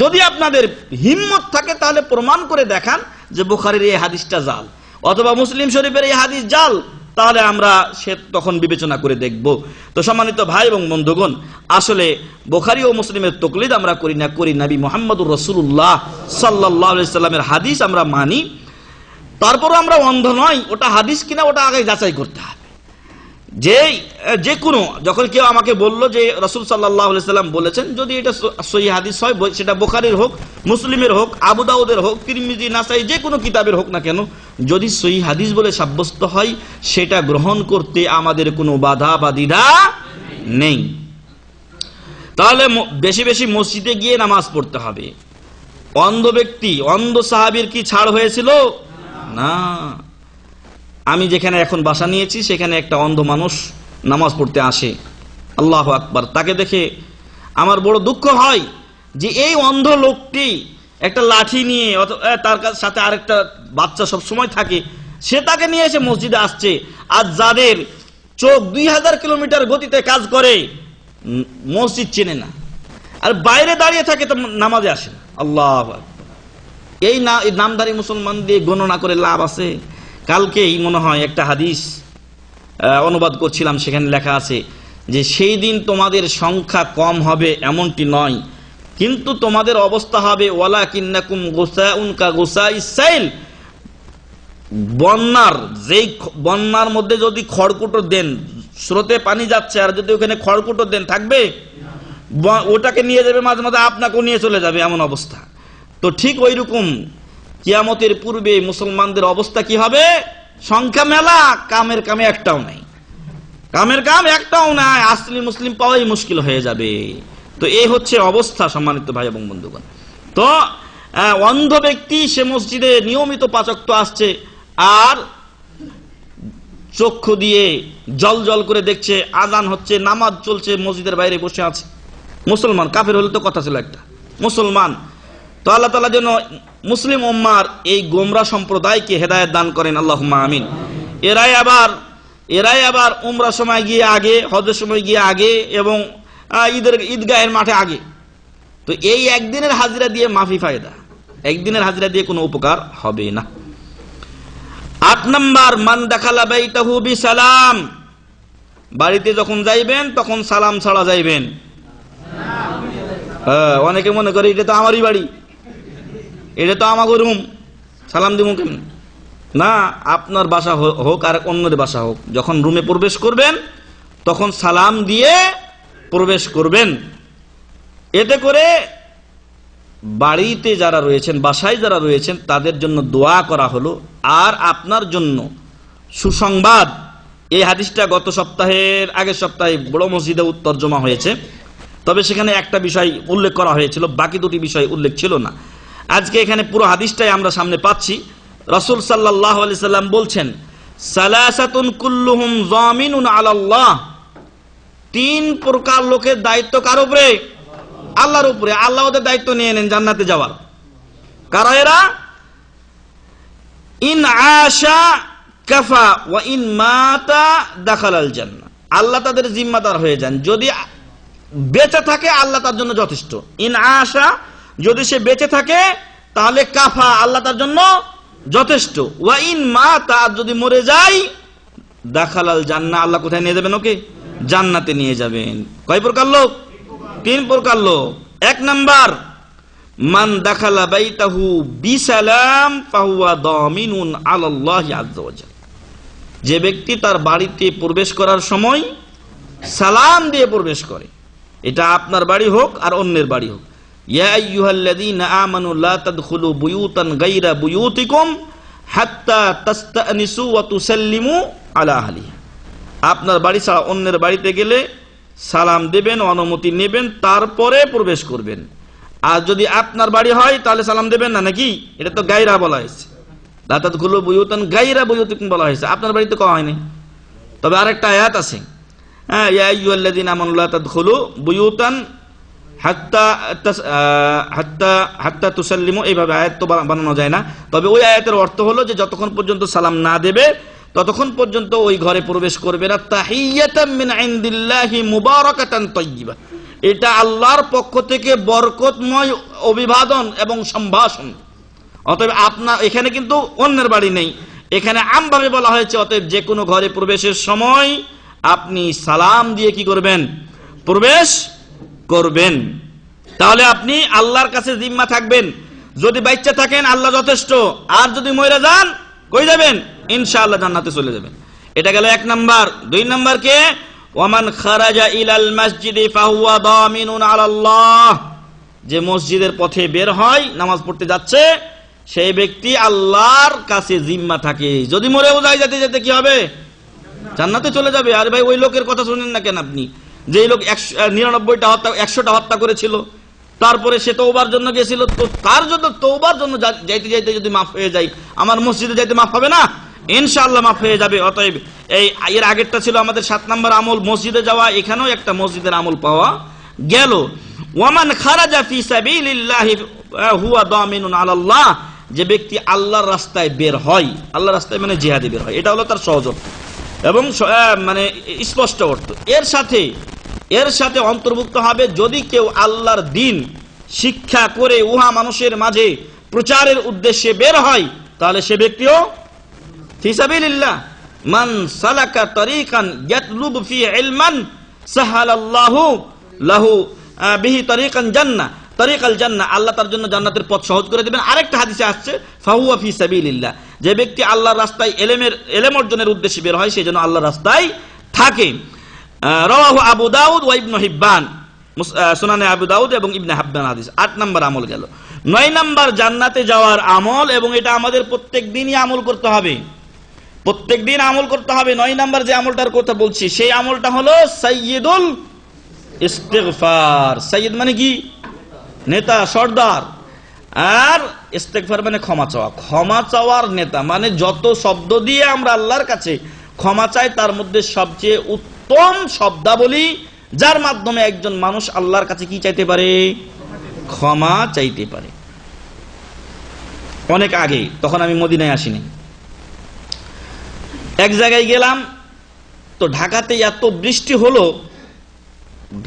যদি আপনাদের হিম্মত থাকে তাহলে প্রমাণ করে দেখান যে বুখারীর এই হাদিসটা জাল অথবা মুসলিম শরীফের এই হাদিস জাল, তাহলে আমরা সে তখন বিবেচনা করে দেখব। তো সম্মানিত ভাই এবং বন্ধুগণ, আসলে বুখারী ও মুসলিমের তাকলিদ আমরা করি না, করি নবী মুহাম্মদুর রাসূলুল্লাহ সাল্লাল্লাহু আলাইহি সাল্লামের হাদিস আমরা মানি। তারপরও আমরা অন্ধ নয়, ওটা হাদিস কিনা ওটা আগে যাচাই করতে হবে। যে কোনো যখন কেউ আমাকে বলল যে রাসূল সাল্লাল্লাহু আলাইহি সাল্লাম বলেছেন, যদি এটা সহিহ হাদিস হয়, সেটা বুখারীর হোক, মুসলিমের হোক, আবু দাউদের হোক, তিরমিজি, নাসাই, যে কোনো কিতাবের হোক না কেন, যদি সহিহ হাদিস বলে সাব্যস্ত হয়, সেটা গ্রহণ করতে আমাদের কোনো বাধা বা দ্বিধা নেই। তাহলে বেশি বেশি মসজিদে গিয়ে নামাজ পড়তে হবে। অন্ধ ব্যক্তি, অন্ধ সাহাবীর কি ছাড় হয়েছিল? না। আমি যেখানে এখন বাসা নিয়েছি সেখানে একটা অন্ধ মানুষ নামাজ পড়তে আসে, আল্লাহু আকবার। তাকে দেখে আমার বড় দুঃখ হয় যে এই অন্ধ লোকটি একটা লাঠি নিয়ে, তার সাথে আরেকটা বাচ্চা সব সময় থাকে, সে তাকে নিয়ে এসে মসজিদে আসছে। আর যাদের চোখ 2000 কিলোমিটার গতিতে কাজ করে, মসজিদ চেনে না, আর বাইরে দাঁড়িয়ে থাকে, তো নামাজে আসে না। আল্লাহু আকবার। এই নামধারী মুসলমান দিয়ে গণনা করে লাভ আছে? কালকেই মনে হয় একটা হাদিস অনুবাদ করছিলাম, সেখানে লেখা আছে যে সেই দিন তোমাদের সংখ্যা কম হবে এমনটি নয়, কিন্তু তোমাদের অবস্থা হবে ওয়ালাকিন্নাকুম গুসাউন কা গুসাইস সাইল। বন্যার মধ্যে যদি খড়কুটো দেন, স্রোতে পানি যাচ্ছে, আর যদি ওখানে খড়কুটো দেন, থাকবে? ওটাকে নিয়ে যাবে, মাঝে মাঝে আপনাকেও নিয়ে চলে যাবে, এমন অবস্থা। তো ঠিক ওই রকম কিয়ামতের পূর্বে মুসলমানদের অবস্থা কি হবে? সংখ্যা মেলা, কামের কামে একটাও নাই, কামের কাম একটাও নাই, আসলি মুসলিম পাওয়াই মুশকিল হয়ে যাবে। তো এই হচ্ছে অবস্থা, সম্মানিত ভাই এবং বন্ধুগণ। তো অন্ধ ব্যক্তি সে মসজিদে নিয়মিত 5 ওয়াক্ত আসছে, আর চক্ষু দিয়ে জল জল করে দেখছে, আজান হচ্ছে, নামাজ চলছে, মসজিদের বাইরে বসে আছে। মুসলমান, কাফের হলে তো কথা ছিল একটা, মুসলমান। তো আল্লাহ তাআলা যেন মুসলিম উম্মার এই গোমরা সম্প্রদায়কে হেদায়েত দান করেন, আল্লাহুম্মা আমিন। এরাই আবার উমরা সময় গিয়ে আগে, হজের সময় গিয়ে আগে, এবং ঈদগাহের মাঠে আগে। তো এই একদিনের হাজিরা দিয়ে মাফি ফায়দা, একদিনের হাজিরা দিয়ে কোনো উপকার হবে না। 8 নাম্বার, মান দাখালা বাইতাহু বিসালাম। বাড়িতে যখন যাইবেন তখন সালাম ছাড়া যাইবেন। অনেকে মনে করে এটা তো আমারই বাড়ি, এটা তো আমাকে রুম, সালাম দিব কেমন? না, আপনার বাসা হোক আর অন্যের বাসা হোক, যখন রুমে প্রবেশ করবেন তখন সালাম দিয়ে প্রবেশ করবেন। এতে করে বাড়িতে যারা রয়েছেন, বাসায় যারা রয়েছেন, তাদের জন্য দোয়া করা হলো, আর আপনার জন্য সুসংবাদ। এই হাদিসটা গত সপ্তাহের আগের সপ্তাহে বড় মসজিদে তরজমা হয়েছে, তবে সেখানে একটা বিষয় উল্লেখ করা হয়েছিল, বাকি দুটি বিষয় উল্লেখ ছিল না। আজকে এখানে পুরো হাদিসটাই আমরা সামনে পাচ্ছি। রাসূল সাল্লাল্লাহু আলাইহি সাল্লাম বলছেন, সালাসাতুন কুল্লুহুম যামিনুন আলাল্লাহ। 3 প্রকার লোকের দায়িত্ব কার উপরে? আল্লাহর উপরে। আল্লাহ ওদের দায়িত্ব নিয়ে নেন জান্নাতে যাওয়ার। কারা এরা? ইন আশা কাফা ওয়া ইন মাতা দাখালাল জান্নাহ। আল্লাহ তাদের জিম্মাদার হয়ে যান, যদি বেঁচে থাকে আল্লাহ তার জন্য যথেষ্ট। ইন আশা, যদি সে বেঁচে থাকে তাহলে কাফা, আল্লাহ তার জন্য যথেষ্ট। ওয়া ইন মাতা, যদি মরে যায়, দাখালাল জান্নাহ, আল্লাহ কোথায় নিয়ে যাবেন? ওকে জান্নাতে নিয়ে যাবেন। কয় প্রকার লোক? 3 প্রকার লোক। 1 নাম্বার, মান দাখালা বাইতাহু বিসালাম ফাহুয়া দামিনুন আলাল্লাহি আযজা ওয়া জাল। যে ব্যক্তি তার বাড়িতে প্রবেশ করার সময় সালাম দিয়ে প্রবেশ করে, এটা আপনার বাড়ি হোক আর অন্যের বাড়ি হোক। ইয়া আইয়ুহাল্লাযীনা আমানু লা তাদখুলু বুয়ুতান গায়রা বুয়ুতিকুম হাত্তা তাস্তানিসু ওয়া তুসাল্লিমু আলা আহলিহা। আপনার বাড়ি ছাড়া অন্যের বাড়িতে গেলে সালাম দেবেন, অনুমতি নেবেন, তারপরে প্রবেশ করবেন। আর যদি আপনার বাড়ি হয় তাহলে সালাম দেবেন না, নাকি? এটা তো গায়রা বলা হয়েছে, লা তাদখুলু বুয়ুতান গায়রা বুয়ুতিকুম বলা হয়েছে, আপনার বাড়িতে কওয়া হয়নি। তবে আরেকটা আয়াত আছে, হ্যাঁ, ইয়া আইয়ুহাল্লাযীনা আমানু লা তাদখুলু বুয়ুতান হাত্তা তুসাল্লিমু, এইভাবে আয়াত তো বানানো যায় না। তবে ওই আয়াতের অর্থ হলো যে যতক্ষণ পর্যন্ত সালাম না দেবে ততক্ষণ পর্যন্ত ওই ঘরে প্রবেশ করবে না। তাহিয়াতাম মিন ইনদিল্লাহি মুবারাকাতান তাইয়্যিবা, এটা আল্লাহর পক্ষ থেকে বরকতময় অভিবাদন এবং সম্ভাষণ। অতএব আপনার এখানে কিন্তু অন্যের বাড়ি নেই, এখানে আমভাবে বলা হয়েছে। অতএব যে কোনো ঘরে প্রবেশের সময় আপনি সালাম দিয়ে কি করবেন? প্রবেশ করবেন। তাহলে আপনি আল্লাহর কাছে জিম্মা থাকবেন। যদি বাচ্চা থাকেন আল্লাহ যথেষ্ট, আর যদি মরে যান কই যাবেন? ইনশাআল্লাহ জান্নাতে চলে যাবেন। এটা গেল 1 নাম্বার। 2 নাম্বার কে? ওয়ামান খারাজা ইলাল মসজিদি ফাহুয়া দামিনুন আলাল্লাহ, যে মসজিদের পথে বের হয়, নামাজ পড়তে যাচ্ছে, সেই ব্যক্তি আল্লাহর কাছে জিম্মা থাকে। যদি মরেও যায়, যেতে যেতে কি হবে? জান্নাতে চলে যাবে। আর ভাই ওই লোকের কথা শুনেন না কেন আপনি? যে লোক 100টা হত্যা করেছিল, তারপরে সে তওবার জন্য গেছিল, তো তার জন্য তওবার জন্য যাইতে যাইতে যদি মাফ হয়ে যায়, আমার মসজিদে যাইতে মাফ হবে না? ইনশাআল্লাহ মাফ হয়ে যাবে। অতএব এর আগেরটা ছিল আমাদের 7 নাম্বার আমল, মসজিদে যাওয়া। এখানেও একটা মসজিদের আমল পাওয়া গেল। ওয়ামান খারাজা ফি সাবিলিল্লাহি হুয়া দামিনুন আলাল্লাহ, যে ব্যক্তি আল্লাহর রাস্তায় বের হয়, আল্লাহর রাস্তায় মানে জিহাদে বের হয়, এটা হলো তার সহজ অর্থ এবং মানে স্পষ্ট অর্থ। এর সাথে অন্তর্ভুক্ত হবে, যদি কেউ আল্লাহর দ্বীন শিক্ষা করে উহা মানুষের মাঝে প্রচারের উদ্দেশ্যে বের হয়, তাহলে সে ব্যক্তিও ফি সাবিলিল্লাহ। মান সালাকা তরিকান ইয়াতলুবু ফি ইলমান সাহালাল্লাহু লাহু বিহি তরিকান জান্নাহ, তরিকাল জান্নাহ, আল্লাহ তার জন্য জান্নাতের পথ সহজ করে দিবেন। আরেকটা হাদিসে আসছে ফাহুয়া ফি সাবিলিল্লাহ, যে ব্যক্তি আল্লাহর রাস্তায় এলেম অর্জনের উদ্দেশ্যে বের হয়, সেই জন্য আল্লাহর রাস্তায় থাকে। রাওয়াহু আবু দাউদ ওয়া ইবনে হিব্বান, সুনানে আবু দাউদ এবং ইবনে হিব্বান হাদিস। 8 নাম্বার আমল গেল। 9 নাম্বার জান্নাতে যাওয়ার আমল, এবং এটা আমাদের প্রত্যেক দিনই আমল করতে হবে, প্রত্যেক দিন আমল করতে হবে। 9 নাম্বার যে আমলটার কথা বলছি, সেই আমলটা হলো সাইয়্যিদুল ইস্তিগফার। সাইয়্যিদ মানে কি? নেতা, সর্দার। আর ইস্তিগফার মানে ক্ষমা চাওয়া। ক্ষমা চাওয়ার নেতা মানে যত শব্দ দিয়ে আমরা আল্লাহর কাছে ক্ষমা চাই, তার মধ্যে সবচেয়ে উত্তম শব্দাবলী, যার মাধ্যমে একজন মানুষ আল্লাহর কাছে কি চাইতে পারে? ক্ষমা চাইতে পারে। অনেক আগে, তখন আমি মদিনায় আসিনি, এক জায়গায় গেলাম, তো ঢাকাতে এত বৃষ্টি হলো,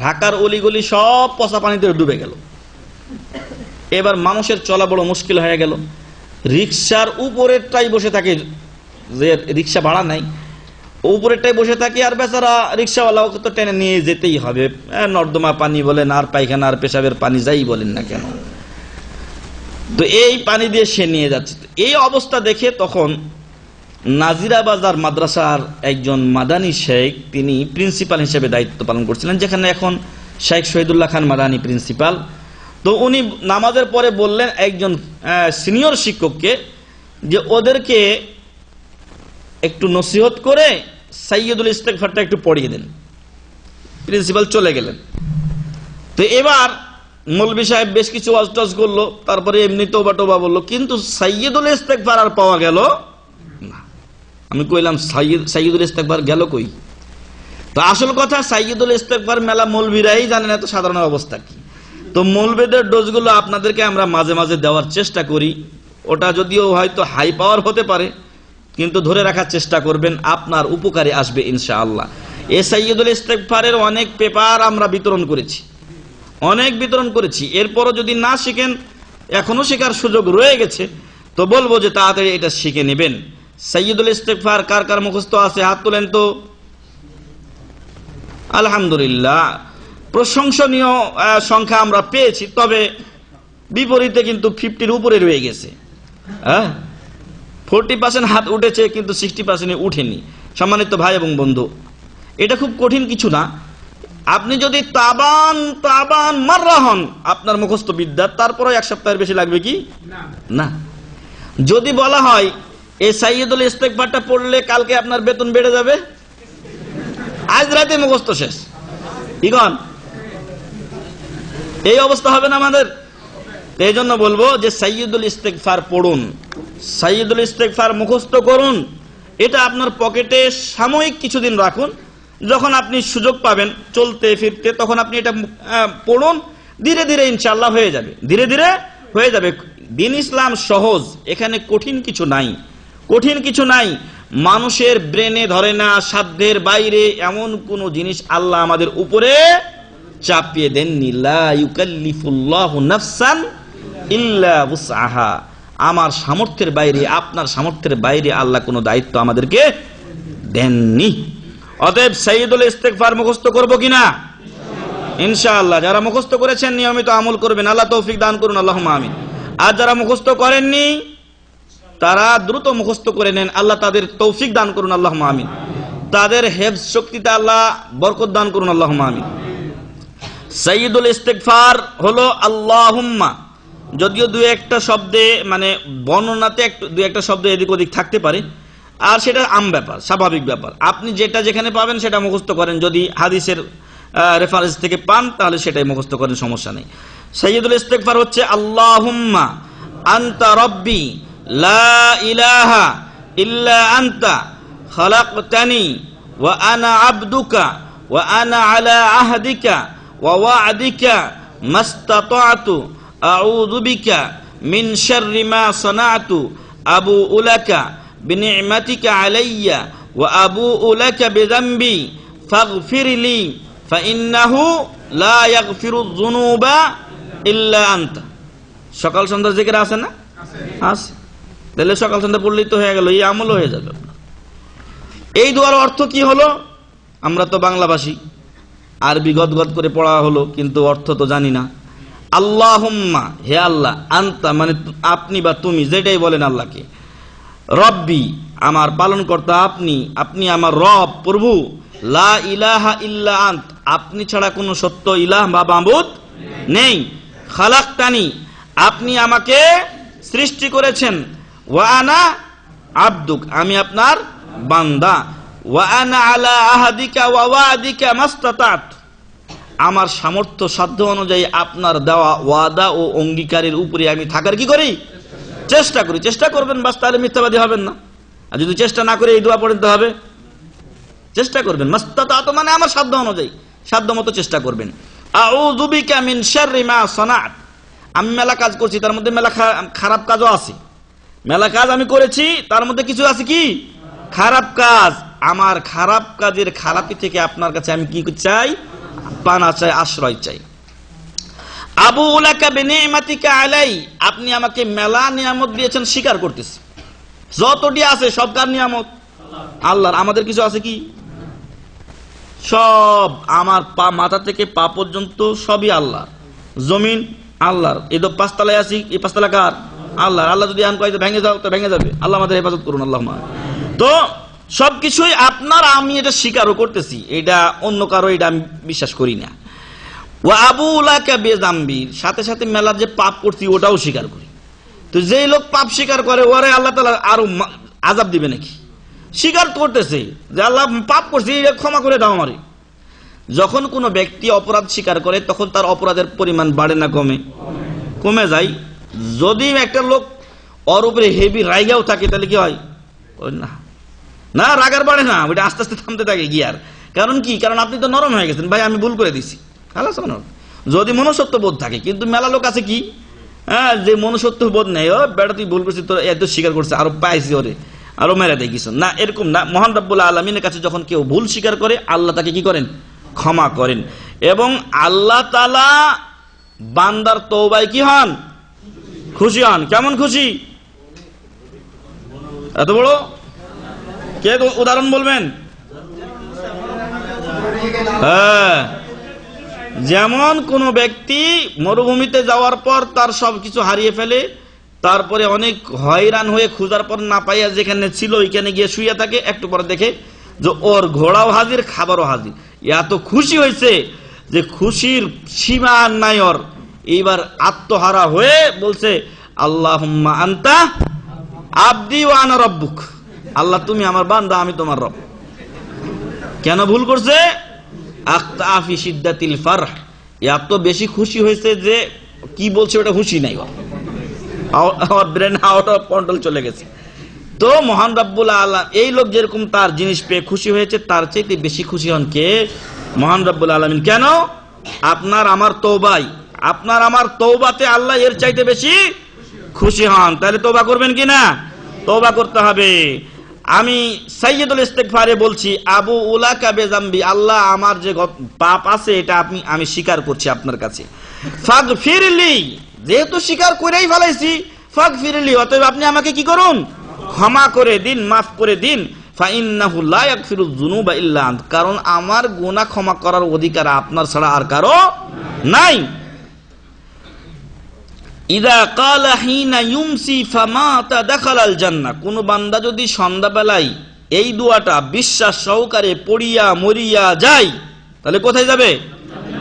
ঢাকার অলিগলি সব পচা পানিতে ডুবে গেল। এবার মানুষের চলা বড় মুশকিল হয়ে গেল। রিকশার উপরেরটাই বসে থাকে, যে রিকশা ভাড়া নাই, উপরেরটাই বসে থাকে, আর বেচারা রিকশাওয়ালা ওকে তো টেনে নিয়ে যেতেই হবে। নর্দমা পানি বলেন, আর পায়খানা আর পেশাবের পানি যাই বলেন না কেন, তো এই পানি দিয়ে সে নিয়ে যাচ্ছে। এই অবস্থা দেখে তখন নাজিরা বাজার মাদ্রাসার একজন মাদানী শেখ, তিনি প্রিন্সিপাল হিসেবে দায়িত্ব পালন করছিলেন, যেখানে এখন শেখ শহীদুল্লাহ খান মাদানী প্রিন্সিপাল। তো উনি নামাজের পরে বললেন একজন সিনিয়র শিক্ষককে যে ওদেরকে একটু নসিহত করে সাইয়্যিদুল ইস্তিগফারটা একটু পড়িয়ে দেন। প্রিন্সিপাল চলে গেলেন। তো এবার মৌলভী সাহেব বেশ কিছু ওয়াজ টাজ করলো, তারপরে এমনি তওবা টোবা বললো, কিন্তু সাইয়্যিদুল ইস্তিগফার আর পাওয়া গেল না। আমি কইলাম সাইয়্যিদুল ইস্তিগফার গেল কই? তো আসল কথা, সাইয়্যিদুল ইস্তিগফার মেলা মৌলভীরাই জানে না, তো সাধারণ অবস্থা কি। তো মৌলভীদের ডোজগুলো আপনাদেরকে আমরা মাঝে মাঝে দেওয়ার চেষ্টা করি। ওটা যদিও হয়তো হাই পাওয়ার হতে পারে, কিন্তু ধরে রাখার চেষ্টা করবেন, আপনার উপকারে আসবে ইনশাআল্লাহ। এই সাইয়্যিদুল ইস্তিগফারের অনেক পেপার আমরা বিতরণ করেছি, এরপরও যদি না শিখেন, এখনো শেখার সুযোগ রয়ে গেছে, তো বলবো যে তাড়াতাড়ি এটা শিখে নেবেন। সাইয়্যিদুল ইস্তিগফার কার কার মুখস্থ আছে হাত তোলেন তো। আলহামদুলিল্লাহ, প্রশংসনীয় সংখ্যা আমরা পেয়েছি, তবে বিপরীতে কিন্তু 50-র উপরে রয়ে গেছে। 40% হাত উঠেছে, কিন্তু 60% উঠেনি। সম্মানিত ভাই এবং বন্ধু, এটা খুব কঠিন কিছু না। আপনি যদি তাবান মাররা হন আপনার মুখস্থ বিদ্যা, তারপরে 1 সপ্তাহের বেশি লাগবে কি না। যদি বলা হয় এই সাইয়্যিদুল ইস্তিগফারটা পড়লে কালকে আপনার বেতন বেড়ে যাবে, আজ রাতে মুখস্থ শেষ, ইগন এই অবস্থা হবে না আমাদের। এই জন্য বলবো যে সাইয়্যিদুল ইস্তিগফার পড়ুন, সাইয়্যিদুল ইস্তিগফার মুখস্থ করুন। এটা আপনার পকেটে সাময়িক কিছুদিন রাখুন, যখন আপনি সুযোগ পাবেন চলতে ফিরতে তখন আপনি এটা পড়ুন। ধীরে ধীরে ইনশাআল্লাহ হয়ে যাবে, ধীরে ধীরে হয়ে যাবে। দিন ইসলাম সহজ, এখানে কঠিন কিছু নাই, কঠিন কিছু নাই। মানুষের ব্রেনে ধরে না, সাধ্যের বাইরে এমন কোন জিনিস আল্লাহ আমাদের উপরে চাপিয়ে দেননি। লা ইউকাল্লিফুল্লাহু নাফসান ইল্লা উসআহা। আমার সামর্থ্যের বাইরে, আপনার সামর্থ্যের বাইরে আল্লাহ কোনো দায়িত্ব আমাদেরকে দেননি। অতএব সাইয়্যিদুল ইস্তিগফার মুখস্থ করব কিনা? ইনশাআল্লাহ। যারা মুখস্থ করেছেন নিয়মিত আমল করবেন, আল্লাহ তৌফিক দান করুন, আল্লাহুম্মা আমিন। আর যারা মুখস্থ করেননি তারা দ্রুত মুখস্থ করে নেন, আল্লাহ তাদের তৌফিক দান করুন, আল্লাহুম্মা আমিন। তাদের হেফজ শক্তিতে আল্লাহ বরকত দান করুন, আল্লাহুম্মা আমিন। সাইয়্যিদুল ইস্তিগফার হলো আল্লাহুম্মা। যদিও দুই একটা শব্দে মানে বর্ণনাতে দুই একটা শব্দ এদিক ওদিক থাকতে পারে, আর সেটা আম ব্যাপার, স্বাভাবিক ব্যাপার। আপনি যেটা যেখানে পাবেন সেটা মুখস্থ করেন, যদি হাদিসের রেফারেন্স থেকে পান তাহলে সেটাই মুখস্থ করেন, সমস্যা নেই। সাইয়্যিদুল ইস্তিগফার হচ্ছে আল্লাহুম্মা আনতা রব্বি লা ইলাহা ইল্লা আনতা খালাকতানি ওয়া আনা আবদুকা ওয়া আনা আলা আহদিকা ওয়া ওয়া'দিকা মাস্তাতা'তু আউযু বিকা মিন শাররি মা সানা'তু আবুউ লাকা বিনি'মাতিকা আলাইয়া ওয়া আবুউ লাকা বিযামবি ফাগফিরলি ফাইন্নাহু লা ইয়াগফিরুয যুনুবা ইল্লা আনতা। সকাল সন্ধ্যা জিকির আছে না? আছে। তাহলে সকাল সন্ধ্যা পড়লেই তো হয়ে গেল, এই আমল হয়ে যাবে। এই দোয়ার অর্থ কি হলো? আমরা তো বাংলাভাষী, আরবি গদগদ করে পড়া হলো, কিন্তু অর্থ তো জানি না। আল্লাহুম্মা, হে আল্লাহ, আনতা মানে আপনি বা তুমি, যেটাই বলেন আল্লাহকে। রব্বি, আমার পালনকর্তা আপনি, আপনি আমার রব, প্রভু। লা ইলাহা ইল্লা আন্ত, আপনি ছাড়া কোনো সত্য ইলাহ বা মাবুদ নেই। খালাকতানি, আপনি আমাকে সৃষ্টি করেছেন। ওয়া আনা আবদুক, আমি আপনার বান্দা। ওয়া আনা আলা আহাদিকা ওয়া ওয়া'দিকা মাস্তাতা'ত, আমার সামর্থ্য সাধ্য অনুযায়ী আপনার দেওয়া ওয়াদা ও অঙ্গীকারের উপরে আমি থাকার কি করি? চেষ্টা করি। চেষ্টা করবেন, বাস, তাহলে মিথ্যাবাদী হবেন না। আর যদি চেষ্টা না করে এই দোয়া পড়তে হবে, চেষ্টা করবেন। মাস্তাতা'ত মানে আমার সাধ্য অনুযায়ী, সাধ্য মতো চেষ্টা করবেন। আউযু বিকা মিন শাররি মা সানা'ত, আমি মেলা কাজ করছি, তার মধ্যে মেলা খারাপ কাজও আছে। মেলা কাজ আমি করেছি, তার মধ্যে কিছু আছে কি খারাপ কাজ। আমার খারাপ কাজের খারাপি থেকে আপনার কাছে আমি কি চাই? পানা চাই, আশ্রয় চাই। আবুউ লাকা বিনি'মাতিকা আলাই, আপনি আমাকে মেলা নিয়ামত দিয়েছেন, স্বীকার করতেছি। যতটি আছে সব কার নিয়ামত? আল্লাহর। আমাদের কিছু আছে কি? সব, আমার পা মাথা থেকে পা পর্যন্ত সবই আল্লাহর। জমিন আল্লাহর। এই তো 5 তলায় আছি, এই 5 তলা কার? আল্লাহর। আল্লাহ যদি আন কয় ভেঙে যাও তো ভেঙে যাবে, আল্লাহ আমাদের হেফাজত করুন, আল্লাহুম্মা। তো সবকিছুই আপনার, আমি এটা স্বীকারও করতেছি, এটা অন্য কারো এটা আমি বিশ্বাস করি না। ওয়া আবুউ লাকা বিযামবি, সাথে সাথে মেলার যে পাপ করছি ওটাও স্বীকার করি। তো যেই লোক পাপ স্বীকার করে ওরে আল্লাহ তাআলা আরো আযাব দিবে নাকি? স্বীকার করতেছে যে আল্লাহ পাপ করছি, ক্ষমা করে দাও আমারে। যখন কোনো ব্যক্তি অপরাধ স্বীকার করে তখন তার অপরাধের পরিমাণ বাড়ে না কমে? কমে যায়। যদি একটা লোক ওর উপরে হেভি রাইগাও থাকে তাহলে কি হয়? না না, রাগার বাড়ে না, ওইটা আস্তে আস্তে থামতে থাকে গিয়ার। কারণ কি? কারণ আপনি তো নরম হয়ে গেছেন, ভাই আমি ভুল করে দিছি। যদি মনুষ্যত্ব বোধ থাকে, কিন্তু মেলা লোক আছে কি যে মনুষ্যত্ব বোধ নেই, ও বেটা তুই ভুল করছিস, তোর এত স্বীকার করছে, আরো পাইছি ওরে, আরো মেরে দেয় কিছু না, এরকম না। মহান রব্বুল আলামিনের কাছে যখন কেউ ভুল স্বীকার করে আল্লাহ তাকে কি করেন? ক্ষমা করেন। এবং আল্লাহ তাআলা বান্দার তওবায় কি হন? খুশি হন। কেমন খুশি? এত বড়? কে উদাহরণ বলবেন? হ্যাঁ, যেমন কোন ব্যক্তি মরুভূমিতে যাওয়ার পর তার সবকিছু হারিয়ে ফেলে, তারপরে অনেক হয়রান হয়ে খোঁজার পর না পাইয়া যেখানে ছিল ওইখানে গিয়ে শুয়ে থাকে, একটু পরে দেখে যে ওর ঘোড়াও হাজির, খাবারও হাজির। এত খুশি হয়েছে যে খুশির সীমা নাই ওর। এইবার আত্মহারা হয়ে বলছে আল্লাহুম্মা আনতা আবদি ওয়া আনা রাব্বুক, আল্লাহ তুমি আমার বান্দা, আমি তোমার রব। কেন ভুল করছে? আখতা ফি শিদ্দাতিল ফারহ, এত বেশি খুশি হয়েছে যে কি বলছে ওটা খুশি নাই, ওর ব্রেন আউট অফ কন্ট্রোল চলে গেছে। তো মহান রব্বুল আলামিন, এই লোক যেরকম তার জিনিস পেয়ে খুশি হয়েছে, তার চাইতে বেশি খুশি হন কে? মহান রব্বুল আলামিন। কেন? আপনার আমার তওবায়, আপনার আমার তওবাতে আল্লাহ এর চাইতে বেশি খুশি হন। তাহলে তওবা করবেন কিনা? তওবা করতে হবে। আমি সাইয়্যিদুল ইস্তিগফারে বলছি, আবু উলাকা বেজাম্বি, আল্লাহ আমার যে পাপ আছে এটা আমি স্বীকার করছি আপনার কাছে। ফাগফিরলি, যেহেতু স্বীকার করেই ফেলাইছি, ফাগফিরলি, অতএব আপনি আমাকে কি করুন? ক্ষমা করে দিন, মাফ করে দিন। ফাইন্নাহু লা ইয়াগফিরুয যুনুবা ইল্লা আনত, কারণ আমার গুনাহ ক্ষমা করার অধিকার আপনার ছাড়া আর কারো নাই। ইদা ক্বালা হিনা ইউমসি ফামাতা দাখালাল জান্নাহ, কোন বান্দা যদি সন্ধ্যাবেলায় এই দোয়াটা বিশ্বাস সহকারে পড়িয়া মরিয়া যায়, তাহলে কোথায় যাবে?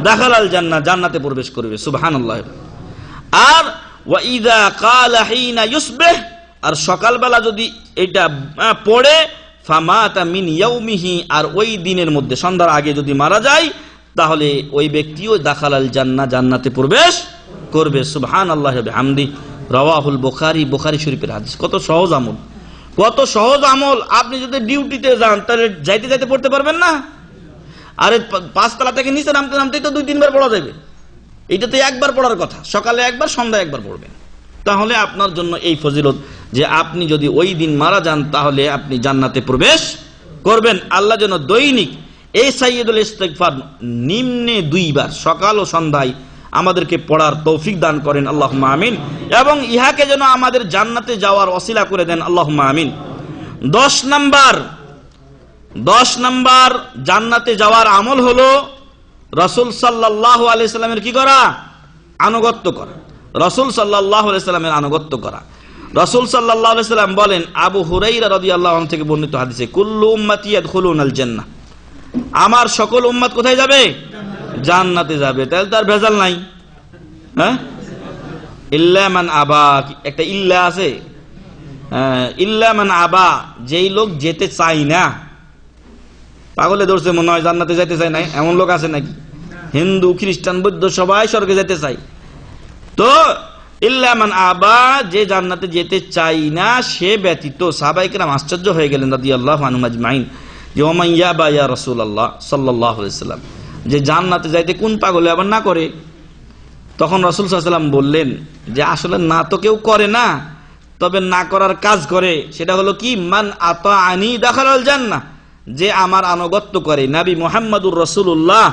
দাখালাল জান্নাহ, জান্নাতে প্রবেশ করবে। সুবহানাল্লাহ। আর ওয়া ইদা ক্বালা হিনা ইউসবিহ, আর সকালবেলা যদি এটা পড়ে ফামাতা মিন ইয়াউমিহি, আর ওই দিনের মধ্যে সন্ধ্যার আগে যদি মারা যায়, তাহলে ওই ব্যক্তিও দাখালাল জান্নাহ, জান্নাতে প্রবেশ করবে। সুবহানাল্লাহি ওয়া বিহামদি, রাওয়াহুল বুখারী, বুখারী শরীফের হাদিস। কত সহজ আমল, কত সহজ আমল। আপনি যদি ডিউটিতে যান তাহলে যাইতে যাইতে পড়তে পারবেন না? আরে 5 তলা থেকে নিচে নামতে নামতেই তো 2-3 বার পড়া যাবে। এইটাতে একবার পড়ার কথা, সকালে একবার, সন্ধ্যায় একবার পড়বেন। তাহলে আপনার জন্য এই ফজিলত যে আপনি যদি ওই দিন মারা যান তাহলে আপনি জান্নাতে প্রবেশ করবেন। আল্লাহ যেন দৈনিক এই সাইয়্যিদুল ইস্তিগফার নিম্নে 2 বার সকাল ও সন্ধ্যায় আমাদেরকে পড়ার তৌফিক দান করেন, আল্লাহুম্মা আমিন। এবং ইহাকে যেন আমাদের জান্নাতে যাওয়ার ওসিলা করে দেন, আল্লাহুম্মা আমিন। 10 নাম্বার জান্নাতে যাওয়ার আমল হলো রাসূল সাল্লাল্লাহু আলাইহি সাল্লামের কি করা? আনুগত্য করা। রাসূল সাল্লাল্লাহু আলাইহি সাল্লামের আনুগত্য করা। রাসূল সাল্লাল্লাহু আলাইহি সাল্লাম বলেন, আবু হুরায়রা রাদিয়াল্লাহু আনহু থেকে বর্ণিত হাদিসে, কুল্লু উম্মতি ইয়াদখুলুনাল জান্নাহ, আমার সকল উম্মত কোথায় যাবে? জান্নাতে যাবে। তাহলে তার ভেজাল নাই। হ্যাঁ, ইল্লা মান আবা, একটা ইল্লা আছে। ইল্লা মান আবা, যেই লোক যেতে চায় না। পাগলে ধরছে মনে হয়, জান্নাতে যেতে চায় না, এমন লোক আছে নাকি? হিন্দু, খ্রিস্টান, বৌদ্ধ সবাই স্বর্গে যেতে চায়। তো ইল্লা মান আবা, যে জান্নাতে যেতে চাই না সে ব্যতীত। সাহাবায়ে কেরাম আশ্চর্য হয়ে গেলেন রাদিয়াল্লাহু আনহুম আজমাইন, যে ওমান ইয়াবা ইয়া রাসূলুল্লাহ সাল্লাল্লাহু আলাইহি সাল্লাম, যে জান্নাতে যাইতে কোন পাগলে আবার না করে? তখন রাসূল সাল্লাল্লাহু আলাইহি সাল্লাম বললেন যে আসলে না তো কেউ করে না, তবে না করার কাজ করে। সেটা হলো কি? মান আতাআনি দাখালাল জান্নাহ, যে আমার আনুগত্য করে, নবী মুহাম্মদুর রাসূলুল্লাহ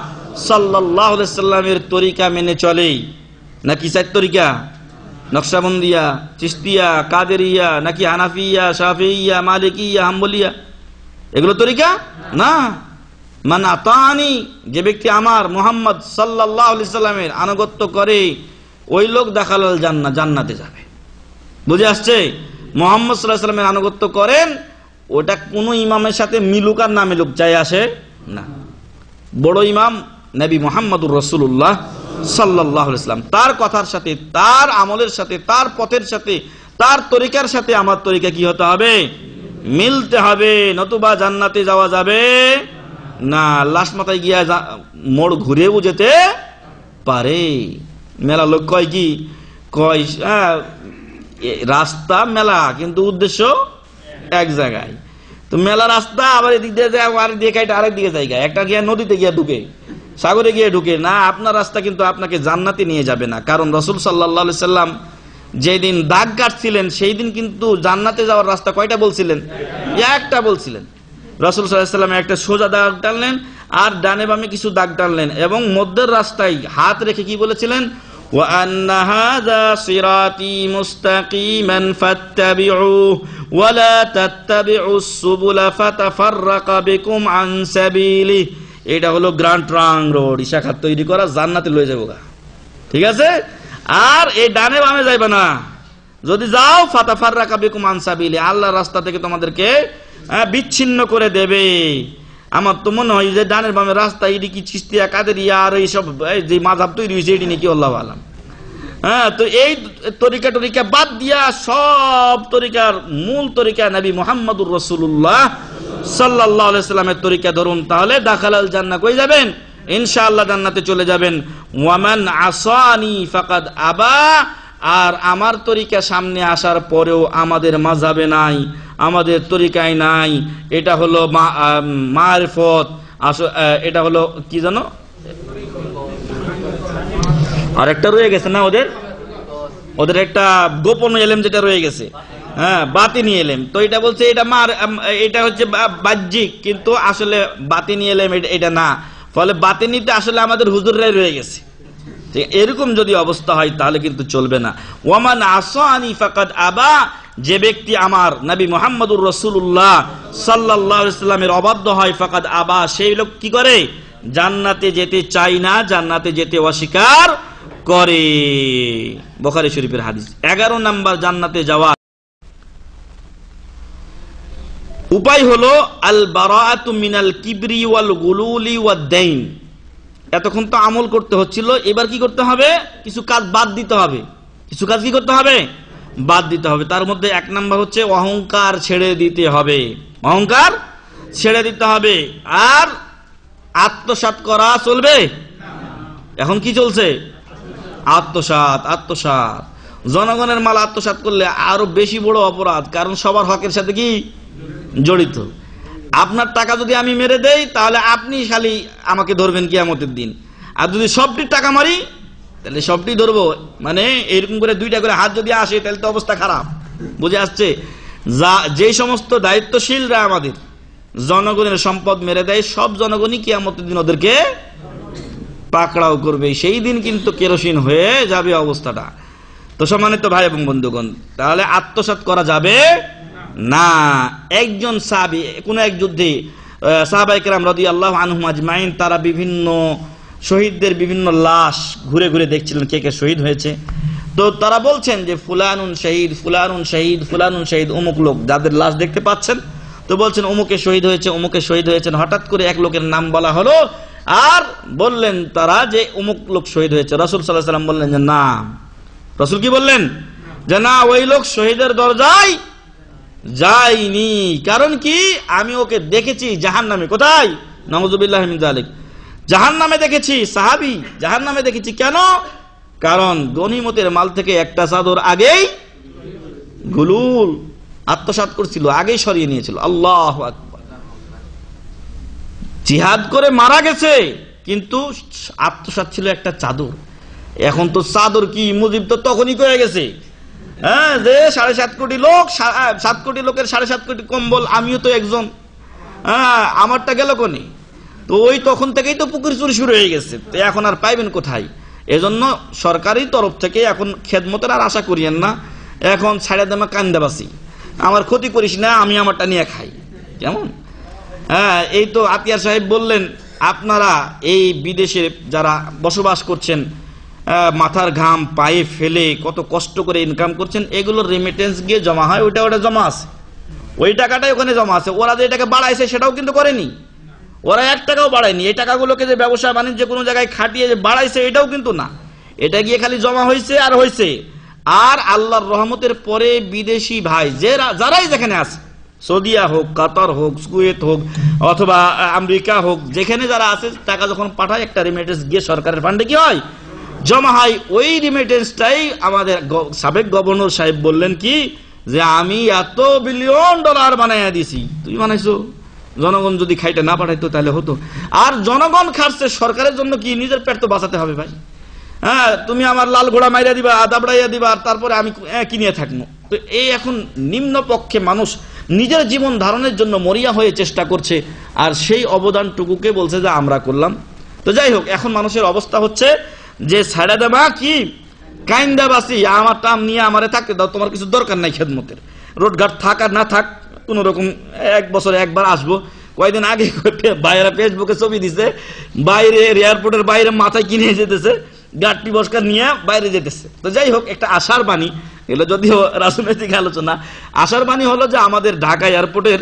সাল্লাল্লাহু আলাইহি সাল্লামের তরিকা মেনে চলে। নাকি 4 তরিকা? নকশবন্দিয়া, চিশতিয়া, কাদেরিয়া, নাকি হানাফিয়া, শাফিইয়া, মালিকিয়া, হাম্বলিয়া, এগুলো তরিকা না। মান আতাআনি, যে ব্যক্তি আমার মুহাম্মদ সাল্লাল্লাহু আলাইহি সাল্লামের আনুগত্য করে, ওই লোক দাখালাল জান্নাহ, জান্নাতে যাবে। বুঝে আসছে? মুহাম্মদ সাল্লাল্লাহু আলাইহি সাল্লামের আনুগত্য করেন, ওটা কোন ইমামের সাথে মিলুক আর না মিলুক যায় আসে না। বড় ইমাম নবী মুহাম্মদুর রাসূলুল্লাহ সাল্লাল্লাহু আলাইহি সাল্লাম, তার কথার সাথে, তার আমলের সাথে, তার পথের সাথে, তার তরিকার সাথে আমার তরিকা কি হতে হবে? মিলতে হবে, নতুবা জান্নাতে যাওয়া যাবে না। লাশ মাথায় গিয়া মোড় ঘুরেও যেতে পারে। মেলা লোক কয় কি কয়, রাস্তা মেলা কিন্তু উদ্দেশ্য এক জায়গায়। তো মেলা রাস্তা আবার এদিক দিয়ে যায়, আর দিয়ে কাইটা আরেক দিকে জায়গায়, একটা গিয়া নদীতে গিয়া ঢুকে, সাগরে গিয়ে ঢুকে না। আপনার রাস্তা কিন্তু আপনাকে জান্নাতে নিয়ে যাবে না। কারণ রাসূল সাল্লাল্লাহু আলাইহি সাল্লাম যেদিন দাগ কাটছিলেন সেই দিন কিন্তু জান্নাতে যাওয়ার রাস্তা কয়টা বলছিলেন? একটা বলছিলেন। রাসূল সাল্লাল্লাহু আলাইহি সাল্লাম একটা সোজা দাগ টানলেন আর ডানে বামে কিছু দাগ টানলেন, এবং মধ্যের রাস্তায় হাত রেখে কি বলেছিলেন? وأن هذا صراطي مستقيما فاتبعوه ولا تتبعوا السبل فتفرق بكم عن سبيله। এটা হলো গ্র্যান্ড ট্রাঙ্ক রোড, ইশাখাত তৈরি করা, জান্নাতে লয়ে যাবো। ঠিক আছে? আর এই ডানে বামে যাইবে না, যদি যাও ফাতাফাররাকা বিকুম আন সাবিলি, আল্লাহর রাস্তা থেকে তোমাদেরকে বিচ্ছিন্ন করে দেবে। আমার তো মনে হয় যে ডানের বামের রাস্তা এটি কি চিশতিয়া কাদেরিয়া আর এইসব যে মাযহাব তৈরি হয়েছে এটি নাকি আল্লাহু আলাম। তো এই তরিকা বাদ দিয়া সব তরিকার মূল তরিকা নবী মুহাম্মদুর রাসূলুল্লাহ সাল্লাল্লাহু আলাইহি সাল্লামের তরিকা ধরুন, তাহলে দাখালাল জান্নাহ কই যাবেন? ইনশাআল্লাহ জান্নাতে চলে যাবেন। ওয়ামান আসানি ফাকাদ আবা, আর আমার তরিকা সামনে আসার পরেও আমাদের মাযহাবে নাই, আমাদের তরিকায় নাই, এটা হলো মারিফত, এটা হলো কি জানো আরেকটা রয়ে গেছে না ওদের একটা গোপন এলেম যেটা রয়ে গেছে, হ্যাঁ বাতিনি এলেম। তো এটা বলছে এটা হচ্ছে বাহ্যিক, কিন্তু আসলে বাতিনি এলেম এটা না, ফলে বাতিনিতে আসলে আমাদের হুজুররাই রয়ে গেছে। এরকম যদি অবস্থা হয় তাহলে কিন্তু চলবে না। ওয়ামান আসানি ফাকাদ আবা, যে ব্যক্তি আমার নবী মুহাম্মদুর রাসূলুল্লাহ সাল্লাল্লাহু আলাইহি সাল্লামের অবাধ্য হয়, ফাকাদ আবা, সেই লোক কি করে? জান্নাতে যেতে চায় না, জান্নাতে যেতে অস্বীকার করে। বুখারী শরীফের হাদিস। 11 নাম্বার জান্নাতে যাওয়া উপায় হলো আল বারাআতু মিনাল কিবরি ওয়াল গুলুলি ওয়াদ দাইন। এতক্ষণ তো আমল করতে হচ্ছিল, এবার কি করতে হবে? কিছু কাজ বাদ দিতে হবে। কিছু কাজ কি করতে হবে? বাদ দিতে হবে। তার মধ্যে 1 নাম্বার হচ্ছে অহংকার ছেড়ে দিতে হবে। অহংকার ছেড়ে দিতে হবে। আর আত্মসাৎ করা চলবে? এখন কি চলছে? আত্মসাৎ। জনগণের মাল আত্মসাৎ করলে আরো বেশি বড় অপরাধ, কারণ সবার হকের সাথে কি জড়িত। আপনার টাকা যদি আমি মেরে দেই তাহলে আপনি খালি আমাকে ধরবেন কিয়ামতের দিন, আর যদি সবটি টাকা মারি তাহলে সবটি ধরবো। মানে এরকম করে 2টা করে হাত যদি আসে তাহলে তো অবস্থা খারাপ। বুঝে আসছে? যে সমস্ত দায়িত্বশীলরা আমাদের জনগণের সম্পদ মেরে দেয়, সব জনগণই কিয়ামতের দিন ওদেরকে পাকড়াও করবে। সেই দিন কিন্তু কেরোসিন হয়ে যাবে অবস্থাটা। তো সম্মানিত ভাই এবং বন্ধুগণ, তাহলে আত্মসাৎ করা যাবে না। একজন সাহাবী কোন এক যুদ্ধে, সাহাবায়ে কেরাম রাদিয়াল্লাহু আনহুম আজমাইন, তারা বিভিন্ন শহীদদের বিভিন্ন লাশ ঘুরে ঘুরে দেখছিলেন কে কে শহীদ হয়েছে। তো তারা বলছেন যে ফুলানুন শহীদ, ফুলানুন শহীদ, ফুলানুন শহীদ, অমুক লোক যাদের লাশ দেখতে পাচ্ছেন, তো বলছেন অমুকে শহীদ হয়েছে, অমুকে শহীদ হয়েছেন। হঠাৎ করে এক লোকের নাম বলা হলো, আর বললেন তারা যে অমুক লোক শহীদ হয়েছে। রাসূল সাল্লাল্লাহু আলাইহি ওয়াসাল্লাম বললেন যে না। রাসূল কি বললেন? যে না, ওই লোক শহীদের দরজায় যায়নি। কারণ কি? আমি ওকে দেখেছি জাহান্নামে। কোথায়? নাউযুবিল্লাহি মিন যালিক, জাহান্নামে দেখেছি। সাহাবী জাহান্নামে দেখেছি। কেন? কারণ গনিমতের মাল থেকে একটা চাদর আগেই গুলুল আত্মসাৎ করছিল, আগেই সরিয়ে নিয়েছিল। আল্লাহু আকবার। জিহাদ করে মারা গেছে, কিন্তু আত্মসাৎ ছিল একটা চাদর। এখন তো চাদর কি মুজিব তো তখনই করে গেছে, হ্যাঁ, যে 7.5 কোটি লোক, 7 কোটি লোকের 7.5 কোটি কম্বল, আমিও তো একজন, হ্যাঁ, আমারটা গেল কোনি। তো ওই তখন থেকেই তো পুকুর চুরি শুরু হয়ে গেছে। তো এখন আর পাইবেন কোথায়? এজন্য সরকারি তরফ থেকে এখন খেদমতের আর আশা করিয়েন না। এখন ছাড়া দামা কান্দাবাসি, আমার ক্ষতি করিস না, আমি আমারটা নিয়ে খাই। কেমন? হ্যাঁ, এই তো আতিয়ার সাহেব বললেন, আপনারা এই বিদেশে যারা বসবাস করছেন, মাথার ঘাম পায়ে ফেলে কত কষ্ট করে ইনকাম করছেন, এগুলোর রেমিটেন্স গিয়ে জমা হয়, ওটা জমা আছে, ওই টাকাটাই ওখানে জমা আছে। ওরা যে টাকা বাড়াইছে সেটাও কিন্তু করেনি, ওরা 1 টাকাও বাড়ায়নি। এই টাকাগুলোকে যে ব্যবসা বাণিজ্য কোনো জায়গায় খাটিয়ে যে বাড়াইছে এটাও কিন্তু না, এটা গিয়ে খালি জমা হয়েছে আর হয়েছে। আর আল্লাহর রহমতের পরে বিদেশি ভাই যারাই যেখানে আছে, সৌদিয়া হোক, কাতার হোক, কুয়েত হোক, অথবা আমেরিকা হোক, যেখানে যারা আছে, টাকা যখন পাঠায় একটা রেমিটেন্স গিয়ে সরকারের ফান্ডে কি হয়? জমা হয়। ওই রেমিটেন্সটাই আমাদের সাবেক গভর্নর সাহেব বললেন কি, যে আমি এত বিলিয়ন ডলার বানাইয়া দিছি। তুই বানাইছো? জনগণ যদি খাইতে না পাঠাইতো তাহলে হতো। আর জনগণ খাচ্ছে, সরকারের জন্য কি? নিজের পেট তো বাঁচাতে হবে ভাই। হ্যাঁ, তুমি আমার লাল ঘোড়া মাইরা দিবা, দাবড়াইয়া দিবা, আর তারপরে আমি কিনিয়ে থাকবো। তো এই এখন নিম্ন পক্ষে মানুষ নিজের জীবন ধারণের জন্য মরিয়া হয়ে চেষ্টা করছে, আর সেই অবদানটুকুকে বলছে যে আমরা করলাম। তো যাই হোক, এখন মানুষের অবস্থা হচ্ছে যে ছাড়া দেবা কি কাইন্দা বাসি, আমার টাম নিয়ে আমারে থাকতে দাও, তোমার কিছু দরকার নাই খেদমতের, রোডঘাট থাক আর না থাক কোন রকম 1 বছরে একবার আসবো। কয়েকদিন আগে বাইরে ফেসবুকে ছবি দিছে, বাইরে এয়ারপোর্টের বাইরে মাথায় কিনে যেতেছে, গাড়ি বস্কার নিয়ে বাইরে যেতেছে। তো যাই হোক, একটা আশার বাণী, এগুলো যদিও রাজনৈতিক আলোচনা। আশার বাণী হলো যে আমাদের ঢাকা এয়ারপোর্টের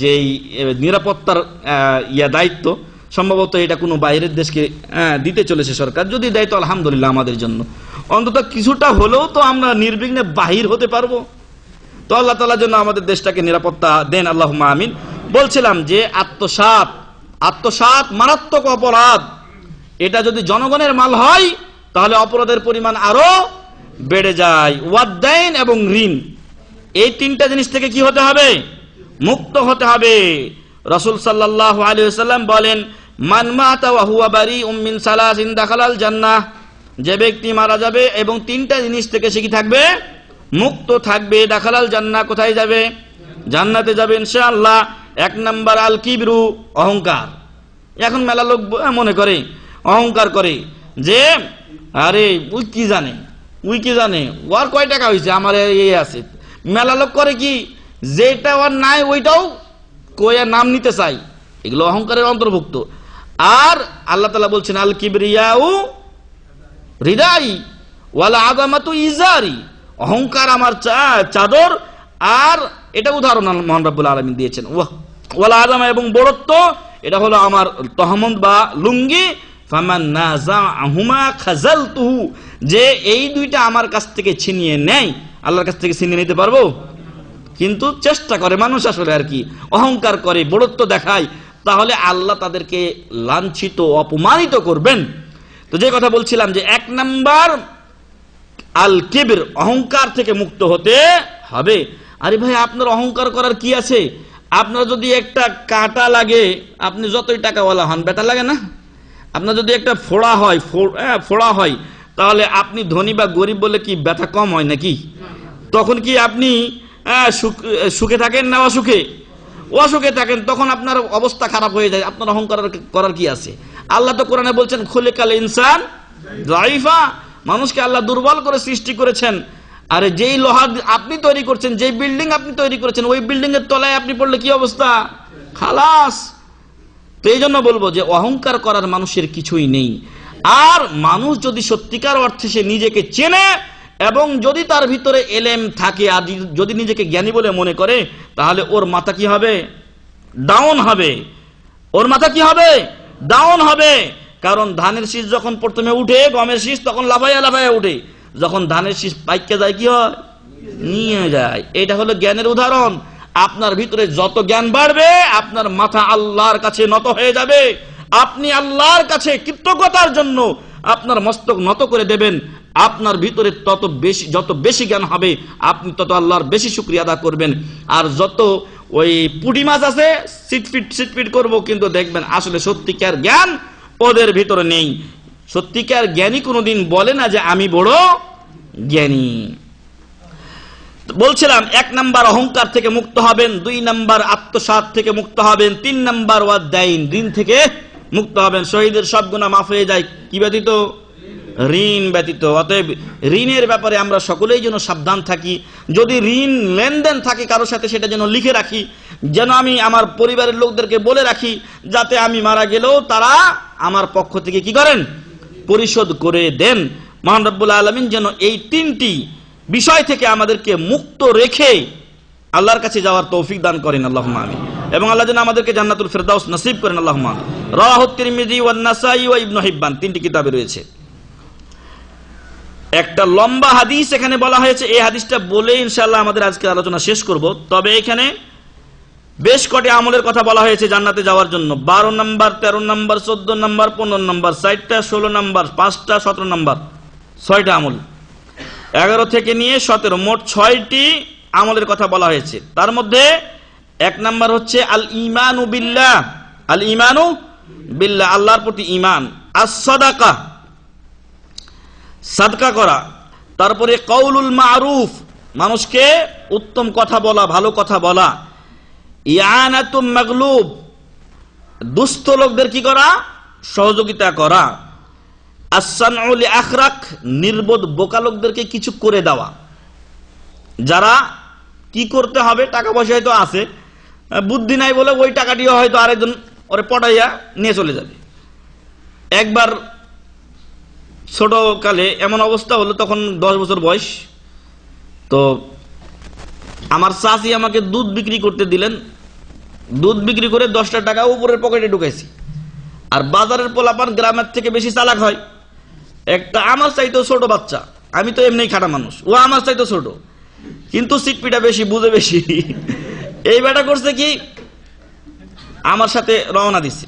যেই নিরাপত্তার দায়িত্ব সম্ভবত এটা কোনো বাইরের দেশকে দিতে চলেছে সরকার। যদি দেয় তো আলহামদুলিল্লাহ আমাদের জন্য, অন্তত কিছুটা হলেও তো আমরা নির্বিঘ্নে বাহির হতে পারবো। তো আল্লাহ তাআলার জন্য আমাদের দেশটাকে নিরাপত্তা দেন, আল্লাহুম্মা আমিন। বলছিলাম যে আত্মসাৎ মারাত্মক অপরাধ। এটা যদি জনগণের মাল হয় তাহলে অপরাধের পরিমাণ আরো বেড়ে যায়। ওয়াদাইন এবং ঋণ, এই 3টা জিনিস থেকে কি হতে হবে? মুক্ত হতে হবে। রাসূল সাল্লাল্লাহু আলাইহি ওয়াসাল্লাম বলেন, মান মাতা ওয়া হুয়া বারিউম মিন সালাসিন দাখালাল জান্নাহ, যে ব্যক্তি মারা যাবে এবং 3টা জিনিস থেকে সে কি থাকবে? মুক্ত থাকবে। দাখালাল জান্নাহ, কোথায় যাবে? জান্নাতে যাবে ইনশাআল্লাহ। 1 নাম্বার আল কিবরু, অহংকার। এখন মেলা লোক মনে করে, অহংকার করে যে আরে উই কি জানে ওর কয় টাকা হয়েছে, আমার এই আছে। মেলা লোক করে কি, যেটা ওর নাই ওইটাও কয়ে নাম নিতে চাই, এগুলো অহংকারের অন্তর্ভুক্ত। আর আল্লাহ তাআলা বলছেন, আল কিবরিয়াউ রিদাই ওয়াল আযামাতু ইজারি, অহংকার আমার চাদর। আর এটা উদাহরণ মহান রব্বুল আলামিন দিয়েছেন, ওয়াল আযামা, এবং বড়ত্ব, এটা হলো আমার তহমত বা লুঙ্গি। ফামান নাযাহুমা খাযালতুহু, যে এই 2টা আমার কাছ থেকে ছিনিয়ে নেয়, আল্লাহর কাছ থেকে ছিনিয়ে নিতে পারবো? কিন্তু চেষ্টা করে মানুষ আসলে আর কি, অহংকার করে, বড়ত্ব দেখায়, তাহলে আল্লাহ তাদেরকে লাঞ্ছিত অপমানিত করবেন। তো যে কথা বলছিলাম যে 1 নাম্বার আল কিবর, অহংকার থেকে মুক্ত হতে হবে। আরে ভাই, আপনার অহংকার করার কি আছে? আপনার যদি একটা কাঁটা লাগে, আপনি যতই টাকাওয়ালা হন, বেটা লাগে না? আপনার যদি একটা ফোড়া হয়, তাহলে আপনি ধনী বা গরিব বলে কি ব্যথা কম হয় নাকি? তখন কি আপনি সুখে থাকেন না অসুখে থাকেন? তখন আপনার অবস্থা খারাপ হয়ে যায়। আপনার অহংকার করার কি আছে? আল্লাহ তো কোরআনে বলছেন, খুলিকাল ইনসান যায়িফা, মানুষকে আল্লাহ দুর্বল করে সৃষ্টি করেছেন। আরে যেই লোহা আপনি তৈরি করছেন, যেই বিল্ডিং আপনি তৈরি করেছেন, ওই বিল্ডিং এর তলায় আপনি পড়লে কি অবস্থা? খালাস। তো এই জন্য বলবো যে অহংকার করার মানুষের কিছুই নেই। আর মানুষ যদি সত্যিকার অর্থে সে নিজেকে চেনে এবং যদি তার ভিতরে এলেম থাকে, আর যদি নিজেকে জ্ঞানী বলে মনে করে, তাহলে ওর মাথা কি হবে? ডাউন হবে। ওর মাথা কি হবে? ডাউন হবে। কারণ ধানের শীষ যখন প্রথমে উঠে, গমের শীষ, তখন লাফাইয়া উঠে। যখন ধানের শীষ পাইকে যায়, কি হয়? নিয়ে যায়। এটা হলো জ্ঞানের উদাহরণ। আপনার ভিতরে যত জ্ঞান বাড়বে, আপনার মাথা আল্লাহর কাছে নত হয়ে যাবে। আপনি আল্লাহর কাছে কৃতজ্ঞতার জন্য আপনার মস্তক নত করে দেবেন। আপনার ভিতরে যত বেশি জ্ঞান হবে, আপনি তত আল্লাহর বেশি শুকরিয়া আদা করবেন। আর যত ওই পুঁটি মাছ আছে, সিটফিট করবো, কিন্তু দেখবেন আসলে সত্যিকার জ্ঞান ওদের ভিতরে নেই। সত্যিকার জ্ঞানী কোনোদিন বলে না যে আমি বড় জ্ঞানী। বলছিলাম 1 নাম্বার অহংকার থেকে মুক্ত হবেন, 2 নাম্বার আত্মসাৎ থেকে মুক্ত হবেন, 3 নাম্বার ওয়াদাইন, ঋণ থেকে মুক্ত হবেন। শহীদের সব গুনাহ মাফ হয়ে যায় কি ব্যতীত? ঋণ ব্যতীত। অতএব ঋণের ব্যাপারে আমরা সকলেই যেন সাবধান থাকি। যদি ঋণ লেনদেন থাকে কারোর সাথে, সেটা যেন লিখে রাখি, যেন আমি আমার পরিবারের লোকদেরকে বলে রাখি, যাতে আমি মারা গেলেও তারা আমার পক্ষ থেকে কি করেন? পরিশোধ করে দেন। মহান রব্বুল আলামিন যেন এই 3টি বিষয় থেকে আমাদেরকে মুক্ত রেখে আল্লাহর কাছে যাওয়ার তৌফিক দান করেন, আল্লাহুম্মা আমিন। এবং আল্লাহ যেন আমাদেরকে জান্নাতুল ফেরদাউস নসিব করেন, আল্লাহুম্মা আমিন। রাওয়াহু তিরমিজি ওয়ান নাসাই ওয়া ইবনে হিব্বান, 3টি কিতাবে রয়েছে। একটা লম্বা হাদিস এখানে বলা হয়েছে। এই হাদিসটা বলে ইনশাআল্লাহ আমাদের আজকের আলোচনা শেষ করব। তবে এখানে বেশ কটি আমলের কথা বলা হয়েছে জান্নাতে যাওয়ার জন্য। 12 নম্বর, 13 নম্বর, 14 নম্বর, 15 নম্বর, 60টা, 16 নম্বর, 5টা, 17 নম্বর, 6টা আমল। 11 থেকে নিয়ে 17, মোট 6টি আমলের কথা বলা হয়েছে। তার মধ্যে 1 নম্বর হচ্ছে আল ঈমানু বিল্লাহ। আল ঈমানু বিল্লাহ, আল্লাহর প্রতি ঈমান। as-সাদাকা, সাদকা করা। তারপরে কওলুল মারুফ, মানুষকে উত্তম কথা বলা, ভালো কথা বলা। ইয়ানাতুম মাগলুব, দুস্থ লোকদের কি করা? সহযোগিতা করা। আস-সানউ লিআখরাক, নির্বোধ বোকা লোকদেরকে কিছু করে দেওয়া, যারা কি করতে হবে, টাকা পয়সা হয়তো আছে, বুদ্ধি নাই বলে ওই টাকাটিও হয়তো আরেকজন ওরে পটাইয়া নিয়ে চলে যাবে। একবার ছোটকালে এমন অবস্থা হলো, তখন 10 বছর বয়স, তো আমার চাচি আমাকে দুধ বিক্রি করতে দিলেন। দুধ বিক্রি করে 10টা টাকা উপরের পকেটে ঢুকাইছি। আর বাজারের পোলাপান গ্রামের থেকে বেশি চালাক হয়। একটা আমার চাইতো ছোট বাচ্চা, আমি তো এমনি খাটা মানুষ, ও আমার চাইতো ছোট, কিন্তু সিটপিটা বেশি, বুঝে বেশি। এই বেটা করছে কি, আমার সাথে রওনা দিচ্ছে।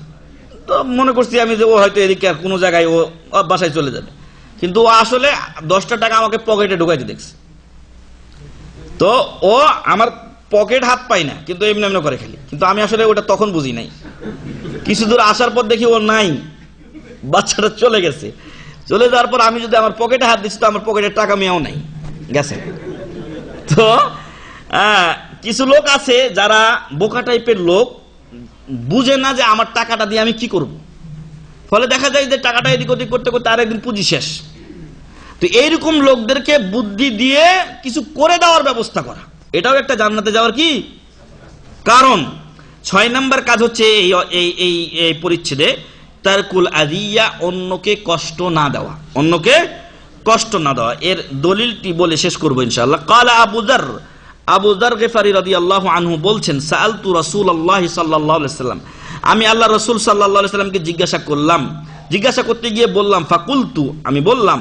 তো মনে করছি আমি যে ও হয়তো এদিকে কোনো জায়গায় ও বাসায় চলে যাবে, কিন্তু ও আসলে 10টা টাকা আমাকে পকেটে ঢুকাইতে দেখছে। তো ও আমার পকেট হাত পাই না, কিন্তু এমনি এমনি করে খেলি, কিন্তু আমি আসলে ওটা তখন বুঝি নাই। কিছু দূর আসার পর দেখি ও নাই, বাচ্চাটা চলে গেছে। চলে যাওয়ার পর আমি যদি আমার পকেটে হাত দিচ্ছি, তো আমার পকেটের টাকা মেয়েও নাই, গেছে। তো কিছু লোক আছে যারা বোকা টাইপের লোক, বুঝে না যে আমার টাকাটা দিয়ে আমি কি করব। ফলে দেখা যায় যে টাকাটা এদিক ওদিক করতে করতে আরেকদিন পুঁজি শেষ। তো এইরকম লোকদেরকে বুদ্ধি দিয়ে কিছু করে দেওয়ার ব্যবস্থা করা, এটাও একটা জান্নাতে যাওয়ার কি কারণ। 6 নম্বর কাজ হচ্ছে এই পরিচ্ছেদে তারকুল আদিয়া, অন্যকে কষ্ট না দেওয়া, অন্যকে কষ্ট না দেওয়া। এর দলিলটি বলে শেষ করবো ইনশাআল্লাহ। ক্বালা আবু যার গিফারি রাদিয়াল্লাহু আনহু বলছেন, সাআলতু রাসূলুল্লাহ সাল্লাল্লাহু আলাইহি ওয়াসাল্লাম, আমি আল্লাহ রাসূল সাল্লাল্লাহু আলাইহি ওয়াসাল্লামকে জিজ্ঞাসা করতে গিয়ে বললাম, ফাকুলতু, আমি বললাম,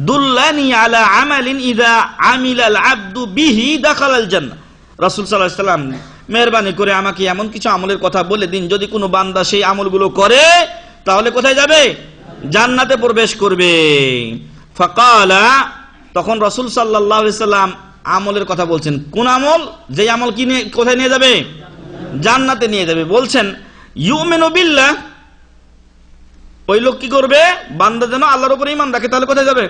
দুল্লানি আলা আমালিন ইযা আমিলাল আবদু বিহি দাখালাল জান্নাহ। রাসূল সাল্লাল্লাহু আলাইহি ওয়াসাল্লাম, মেহেরবানি করে আমাকে এমন কিছু আমলের কথা বলে দিন, যদি কোনো বান্দা সেই আমলগুলো করে তাহলে কোথায় যাবে? জান্নাতে প্রবেশ করবে। ফাকালা, তখন রাসূল সাল্লাল্লাহু আলাইহি ওয়াসাল্লাম আমলের কথা বলছেন। কোন আমল? যে আমল কি নিয়ে কোথায় নিয়ে যাবে? জান্নাতে নিয়ে যাবে। বলছেন ইউমিনু বিল্লাহ, ওই লোক কি করবে? বান্দা যেন আল্লাহর উপর ঈমান রাখে, তাহলে কোথায় যাবে?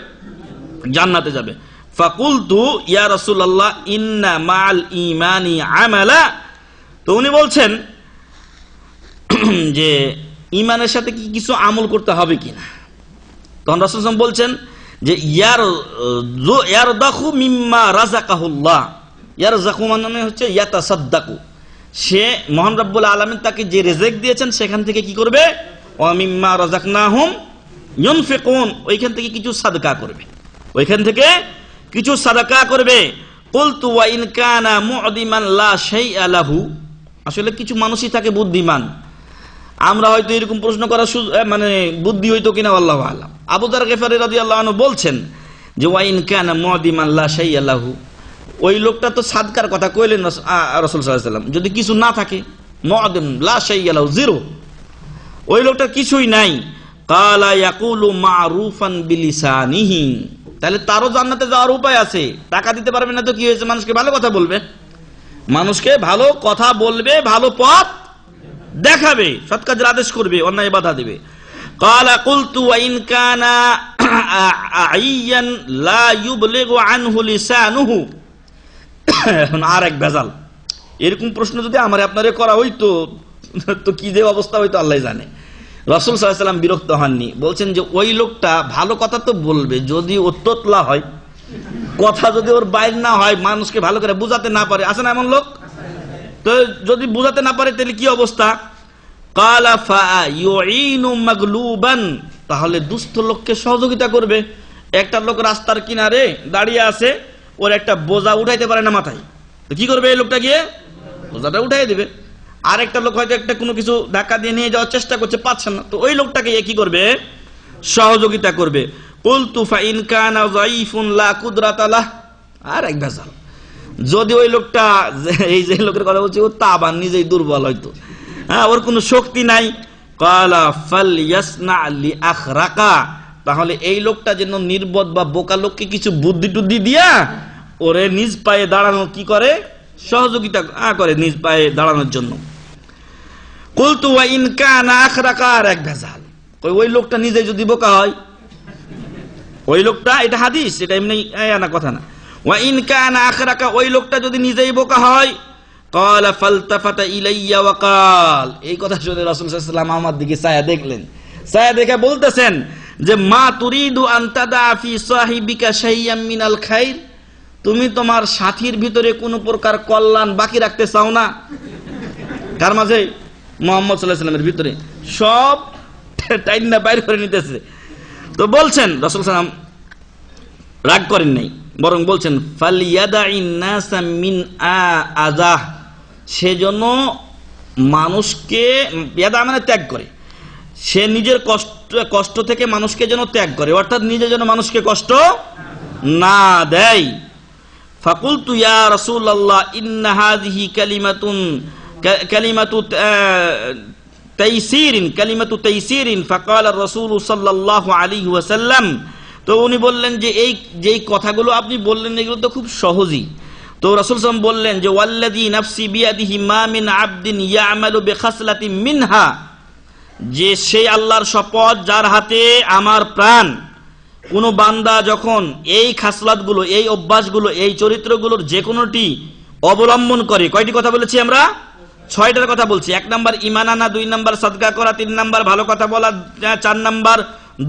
জান্নাতে যাবে। ফাকুলতু ইয়া রাসূলুল্লাহ ইন্না মাআল ঈমানি আমালা, তো উনি বলছেন যে ঈমানের সাথে কি কিছু আমল করতে হবে কিনা। তখন রাসূল সাল্লাল্লাহু আলাইহি ওয়াসাল্লাম বলছেন যে ইয়ারদাখু মিম্মা রাযাকাহুল্লাহ, ইয়ারযাকু মানে হচ্ছে ইয়াতাসাদ্দাকু, সে মহান রব্বুল আলামিন তাকে যে রিজিক দিয়েছেন সেখান থেকে কি করবে? ওয়া মিম্মা রাযাকনাহুম ইউনফিকুন, ওইখান থেকে কিছু সাদকা করবে, ওইখান থেকে কিছু সাদকা করবে। কুলতু ওয়া ইন কানা মু'দিমান লা শাইআ লাহু, আসলে কিছু মানুষই থাকে বুদ্ধিমান, আমরা হয়তো এরকম প্রশ্ন করার মানে বুদ্ধি হইতো কিনা আল্লাহু আ'লাম। আবু যার গিফারি রাদিয়াল্লাহু আনহু বলছেন যে ওয়া ইন কানা মু'দিমান লা শাইআ লাহু, ওই লোকটা তো সাদকার কথা কইলেন রাসূল সাল্লাল্লাহু আলাইহি ওয়াসাল্লাম, যদি কিছু না থাকে, মু'দিম লা শাইআ লাহু, জিরো, ওই লোকটা কিছুই নাই। কালা ইয়াকুলু মা'রুফান বিলিসানিহি, তাহলে তারও জান্নাতে যাওয়ার উপায় আছে। টাকা দিতে পারবে না তো কি হয়েছে? মানুষকে ভালো কথা বলবে, মানুষকে ভালো কথা বলবে, ভালো পথ দেখাবে, সৎ কাজের আদেশ করবে, অন্যায় বাধা দেবে। কালা কুলতু ওয়া ইন কানা আইয়ান লা ইউবলিগু আনহু লিসানুহু, এখন আর এক ভেজাল। এরকম প্রশ্ন যদি আমার আপনারে করা হইতো তো কি যে অবস্থা হইতো আল্লাহ জানে। রাসূল সাল্লাল্লাহু আলাইহি ওয়াসাল্লাম বিরক্ত হননি, বলছেন যে ওই লোকটা ভালো কথা তো বলবে, যদি ও তোতলা হয়, কথা যদি ওর বাইর না হয়, মানুষকে ভালো করে বুঝাতে না পারে, আছে না এমন লোক? তো যদি বুঝাতে না পারে তাহলে কি অবস্থা? কালা ফা ইউইনু মাগলুবান, তাহলে দুস্থ লোককে সহযোগিতা করবে। একটা লোক রাস্তার কিনারে দাঁড়িয়ে আছে, ওর একটা বোঝা উঠাইতে পারে না মাথায়, তো কি করবে? এই লোকটা গিয়ে বোঝাটা উঠাই দিবে। আরেকটা লোক হয়তো একটা কোনো কিছু ধাক্কা দিয়ে নিয়ে যাওয়ার চেষ্টা করছে, পাচ্ছে না, তো ওই লোকটাকে কি করবে? সহযোগিতা করবে। কুলতু ফা ইন কানা যায়িফুন লা কুদরাতা লাহ, আর এক ভেজাল, যদি ওই লোকটা, এই যে লোকের কথা বলছি, ও তাবান, নিজেই দুর্বল হয়তো, হ্যাঁ, ওর কোনো শক্তি নাই। কালা ফালইয়াসনা লিআখরাকা, তাহলে এই লোকটা যেন নির্বোধ বা বোকা লোককে কিছু বুদ্ধি টুদ্ধি দিয়া ওরে নিজ পায়ে দাঁড়ানো কি করে? সহযোগিতা করে নিজ পায়ে দাঁড়ানোর জন্য। কুলতু ওয়া ইন কানা আখরাকা, আর এক ভেজাল, ওই লোকটা নিজে যদি বোকা হয়, ওই লোকটা, এটা হাদিস, এটা এমনি না কথা না, ওয়া ইন কানা আখরাকা, ওই লোকটা যদি নিজেই বোকা হয়, ক্বালা ফালতাফাতা ইলাইয়া ওয়া ক্বাল, এই কথা শুনে রাসূল সাল্লাল্লাহু আলাইহি ওয়াসাল্লাম আমার দিকে ছায়া দেখলেন, ছায়া দেখে বলতেছেন যে মা তুরিদু আন তাদা ফি সাহিবিকা শাইয়াম মিনাল খাইর, তুমি তোমার সাথীর ভিতরে কোনো প্রকার কল্যাণ বাকি রাখতে চাও না। কার মাঝে? মুহাম্মদ সাল্লাল্লাহু আলাইহি ওয়াসাল্লামের ভিতরে সব টাইনা বাইর করে নিতেছে। তো বলছেন রাসূল সাল্লাল্লাহু আলাইহি ওয়াসাল্লাম রাগ করেন নাই, বরং বলছেন ফালিয়াদাইন নাসা মিন আযাহ, সেজন্য মানুষকে ইয়াদা মানে ত্যাগ করে, সে নিজের কষ্ট থেকে মানুষকে যেন ত্যাগ করে, অর্থাৎ নিজে যেন মানুষকে কষ্ট না দেয়। ফাকুলতু ইয়া রাসূলুল্লাহ ইন্না হাযিহি কালিমাতু তাইসিরিন ফাকাল রাসূল সাল্লাল্লাহু আলাইহি ওয়াসাল্লাম, তো উনি বললেন যে এই যেই কথাগুলো আপনি বললেন এগুলো তো খুব সহজই। তো রাসূল সাল্লাল্লাহু আলাইহি ওয়াসাল্লাম বললেন যে ওয়াল্লাযী নাফসি বিয়াদিহি মা মিন আবদিন ইয়ামালু বিখাসলাতিন মিনহা, যে সেই আল্লাহর শপথ যার হাতে আমার প্রাণ, কোন বান্দা যখন এই খাসলাতগুলো, এই অভ্যাসগুলো, এই চরিত্রগুলোর যে কোনোটি অবলম্বন করে, কয়টি কথা বলেছি আমরা? 6টার কথা বলছি। 1 নাম্বার ঈমান আনা, 2 নাম্বার সাদকা করা, 3 নাম্বার ভালো কথা বলা, 4 নাম্বার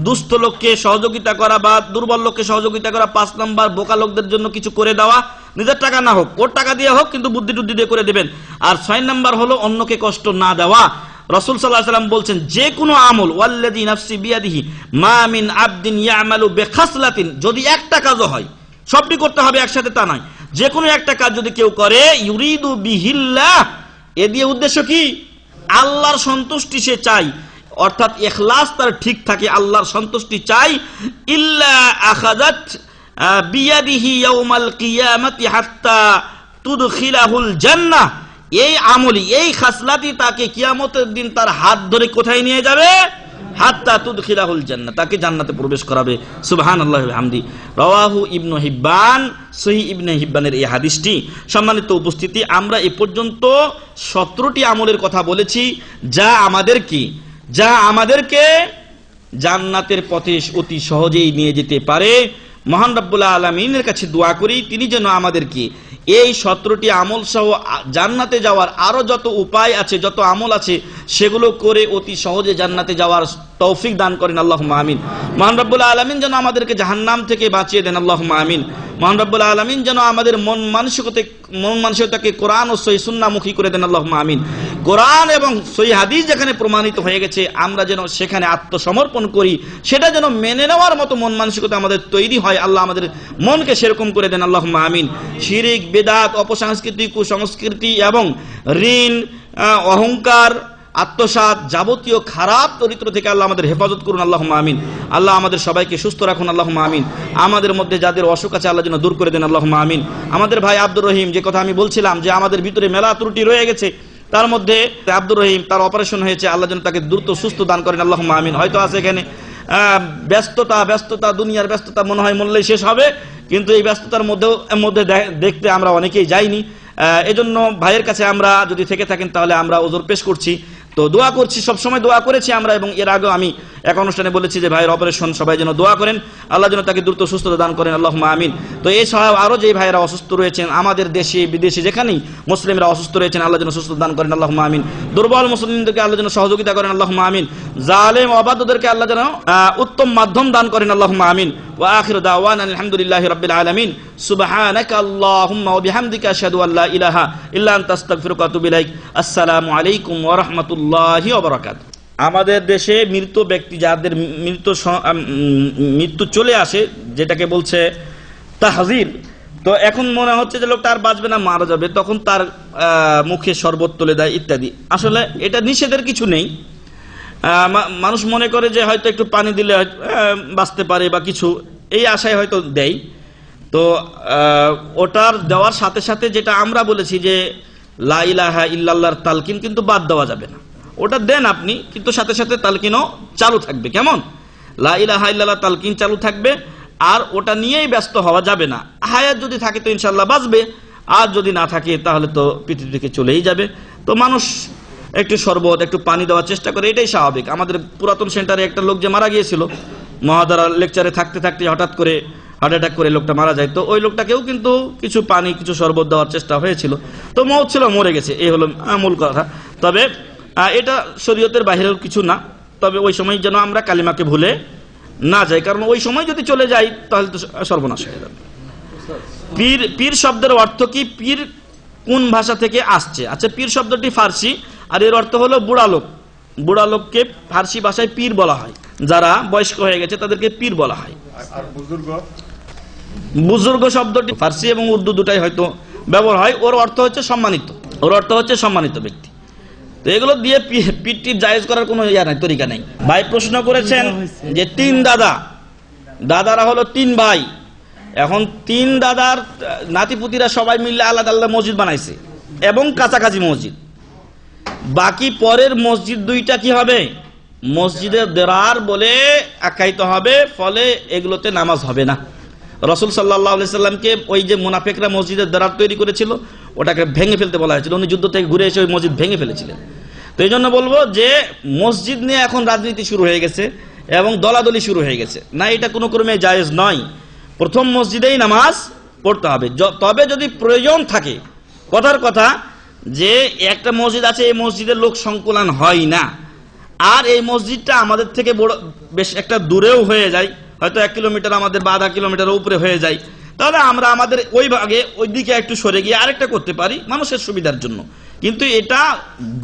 দুস্থ লোককে সহযোগিতা করা বা দুর্বল লোককে সহযোগিতা করা, 5 নাম্বার বোকা লোকদের জন্য কিছু করে দেওয়া, নিজের টাকা না হোক, ওর টাকা দিয়ে হোক, কিন্তু বুদ্ধি টুদ্ধি দিয়ে করে দেবেন। আর 6 নাম্বার হলো অন্যকে কষ্ট না দেওয়া। রাসূল সাল্লাল্লাহু আলাইহি ওয়াসাল্লাম বলছেন যে কোনো আমল, ওয়াল্লাযী নাফসি বিয়াদিহি মা মিন আবদিন ইয়ামালু বিখাসলাতিন, যদি একটা কাজও হয়, সবটি করতে হবে একসাথে তা নয়, যে কোনো একটা কাজ যদি কেউ করে, ইউরিদু বিহিল্লাহ, এ দিয়ে উদ্দেশ্য কি? আল্লাহর সন্তুষ্টি সে চাই, অর্থাৎ ইখলাস তার ঠিক থাকে, আল্লাহর সন্তুষ্টি চাই, ইল্লা আখাযাত বিয়াদিহি ইয়াউমাল কিয়ামাতি হাত্তা তুদখিলাহুল জান্নাহ, এই আমলি, এই খাসলাতি তাকে কিয়ামতের দিন তার হাত ধরে কোথায় নিয়ে যাবে? হাত্তা তুদখিলাহুল জান্নাহ, তাকে জান্নাতে প্রবেশ করাবে। সুবহানাল্লাহি ওয়া বিহামদি। রাওয়াহু ইবনু হিব্বান, সহিহ ইবনে হিব্বানের এই হাদিসটি। সম্মানিত উপস্থিতি, আমরা এ পর্যন্ত 17টি আমলের কথা বলেছি যা আমাদেরকে জান্নাতের পথে অতি সহজেই নিয়ে যেতে পারে। মহান রব্বুল আলামিনের কাছে দোয়া করি তিনি যেন আমাদেরকে এই 17টি আমল সহ জান্নাতে যাওয়ার আরো যত উপায় আছে, যত আমল আছে, সেগুলো করে অতি সহজে জান্নাতে যাওয়ার তৌফিক দান করেন, আল্লাহুম্মা আমিন। মহান রব্বুল আলামিন যেন আমাদেরকে জাহান্নাম থেকে বাঁচিয়ে দেন, আল্লাহুম্মা আমিন। মহান রব্বুল আলামিন যেন আমাদের মন মানসিকতাকে কোরআন ও সহিহ সুন্নাহমুখী করে দেন, আল্লাহুম্মা আমিন। কোরআন এবং সহিহ হাদিস যেখানে প্রমাণিত হয়ে গেছে, আমরা যেন সেখানে আত্মসমর্পণ করি, সেটা যেন মেনে নেওয়ার মতো মন মানসিকতা আমাদের তৈরি হয়। আল্লাহ আমাদের মনকে সেরকম করে দেন, আল্লাহুম্মা আমিন। শিরিক, বেদাত, অপসংস্কৃতি, কুসংস্কৃতি এবং ঋণ, অহংকার, আত্মসাৎ, যাবতীয় খারাপ চরিত্র থেকে আল্লাহ আমাদের হেফাজত করুন, আল্লাহুম্মা আমিন। আল্লাহ আমাদের সবাইকে সুস্থ রাখুন, আল্লাহুম্মা আমিন। আমাদের মধ্যে যাদের অসুখ আছে আল্লাহ যেন দূর করে দেন, আল্লাহুম্মা আমিন। আমাদের ভাই আব্দুর রহিম, যে কথা আমি বলছিলাম যে আমাদের ভিতরে মেলা ত্রুটি রয়ে গেছে, তার মধ্যে আব্দুর রহিম, তার অপারেশন হয়েছে, আল্লাহ যেন তাকে দ্রুত সুস্থ দান করেন, আল্লাহুম্মা আমিন। হয়তো আছে এখানে ব্যস্ততা, দুনিয়ার ব্যস্ততা মনে হয় মূল্যই শেষ হবে, কিন্তু এই ব্যস্ততার মধ্যে দেখতে আমরা অনেকেই যাইনি। এজন্য ভাইয়ের কাছে আমরা যদি থেকে থাকেন তাহলে আমরা ওজর পেশ করছি, তো দোয়া করছি, সবসময় দোয়া করেছি আমরা, এবং এর আগেও আমি এক অনুষ্ঠানে বলেছি যে ভাইয়ের অপারেশন, সবাই যেন দোয়া করেন, আল্লাহ যেন তাকে দ্রুত সুস্থতা দান করেন, আল্লাহুম্মা আমিন। তো এছাড়াও আরো যে ভাইয়েরা অসুস্থ রয়েছেন, আমাদের দেশে বিদেশে যেখানেই মুসলিমরা অসুস্থ রয়েছেন, আল্লাহ যেন সুস্থতা দান করেন, আল্লাহুম্মা আমিন। দুর্বল মুসলিমদেরকে আল্লাহ যেন সহযোগিতা করেন, আল্লাহুম্মা আমিন। জালেম অবাধ্যদেরকে আল্লাহ যেন উত্তম মাধ্যম দান করেন, আল্লাহুম্মা আমিন। ওয়া আখিরু দাওয়ানা আলহামদুলিল্লাহি রাব্বিল আলামিন। সুবহানাকা আল্লাহুম্মা ওয়া বিহামদিকা আশহাদু আল্লা ইলাহা ইল্লা আনতা আস্তাগফিরুকা ওয়া আতুবু ইলাইক। আসসালামু আলাইকুম ওয়া রাহমাতুল্লাহি ওয়া বারাকাতুহু। আমাদের দেশে মৃত ব্যক্তি, যাদের মৃত্যু চলে আসে, যেটাকে বলছে তাহজির, তো এখন মনে হচ্ছে যে লোকটা আর বাঁচবে না, মারা যাবে, তখন তার মুখে শরবত তুলে দেয় ইত্যাদি। আসলে এটা নিষেধের কিছু নেই, মানুষ মনে করে যে হয়তো একটু পানি দিলে বাঁচতে পারে বা কিছু, এই আশায় হয়তো দেয়। তো ওটার দেওয়ার সাথে সাথে যেটা আমরা বলেছি যে লা ইলাহা ইল্লাল্লাহর তালকিন কিন্তু বাদ দেওয়া যাবে না, ওটা দেন আপনি, কিন্তু সাথে সাথে তালকিনও চালু থাকবে। কেমন? লা ইলাহা ইল্লাল্লাহ তালকিন চালু থাকবে, আর ওটা নিয়েই ব্যস্ত হওয়া যাবে না। হায়াত যদি থাকে তো ইনশাআল্লাহ বাঁচবে, আর যদি না থাকে তাহলে তো পৃথিবী থেকে চলেই যাবে। তো মানুষ একটু শরবত, একটু পানি দেওয়ার চেষ্টা করে, এটাই স্বাভাবিক। আমাদের পুরাতন সেন্টারে একটা লোক যে মারা গিয়েছিল, মহাদারা লেকচারে থাকতে থাকতে হঠাৎ করে হার্ট অ্যাটাক করে লোকটা মারা যায়, তো ওই লোকটাকেও কিন্তু কিছু পানি, কিছু শরবত দেওয়ার চেষ্টা হয়েছিল, তো মওত ছিল, মরে গেছে, এই হলো মূল কথা। তবে এটা শরীয়তের বাইরের কিছু না, তবে ওই সময় যেন আমরা কালিমাকে ভুলে না যায়, কারণ ওই সময় যদি চলে যায় তাহলে তো সর্বনাশ হয়ে যাবে। পীর, পীর শব্দের অর্থ কি? পীর কোন ভাষা থেকে আসছে? আচ্ছা, পীর শব্দটি ফার্সি, আর এর অর্থ হলো বুড়া লোক। বুড়া লোককে ফার্সি ভাষায় পীর বলা হয়, যারা বয়স্ক হয়ে গেছে তাদেরকে পীর বলা হয়। বুজুর্গ শব্দটি ফার্সি এবং উর্দু দুটাই হয়তো ব্যবহার হয়। ওর অর্থ হচ্ছে সম্মানিত, ওর অর্থ হচ্ছে সম্মানিত ব্যক্তি। তো এগুলো দিয়ে পীরটি জায়েজ করার কোনো তরিকা নেই। ভাই প্রশ্ন করেছেন যে 3 দাদা, দাদারা হলো 3 ভাই, এখন 3 দাদার নাতিপুতিরা সবাই মিলে আলাদা আলাদা মসজিদ বানাইছে এবং কাছাকাছি মসজিদ, বাকি পরের মসজিদ 2টা কি হবে? মসজিদে দেরার বলে আখ্যায়িত হবে, ফলে এগুলোতে নামাজ হবে না। রাসূল সাল্লাল্লাহু আলাইহি সাল্লামকে ওই যে মুনাফিকরা মসজিদের দেরার তৈরি করেছিল, ওটাকে ভেঙে ফেলতে বলা হয়েছিল। উনি যুদ্ধ থেকে ঘুরে এসে ওই মসজিদ ভেঙে ফেলেছিলেন। তো এই জন্য বলবো যে মসজিদ নিয়ে এখন রাজনীতি শুরু হয়ে গেছে এবং দলাদলি শুরু হয়ে গেছে, না, এটা কোনো ক্রমে জায়েজ নয়। প্রথম মসজিদেই নামাজ পড়তে হবে। তবে যদি প্রয়োজন থাকে, কথার কথা যে একটা মসজিদ আছে, এই মসজিদের লোক সংকুলান হয় না, আর এই মসজিদটা আমাদের থেকে বড় বেশ একটা দূরেও হয়ে যায়, হয়তো 1 কিলোমিটার আমাদের বা আধা কিলোমিটার উপরে হয়ে যায়, তাহলে আমরা আমাদের ওই ভাগে ওই দিকে একটু সরে গিয়ে আরেকটা করতে পারি মানুষের সুবিধার জন্য, কিন্তু এটা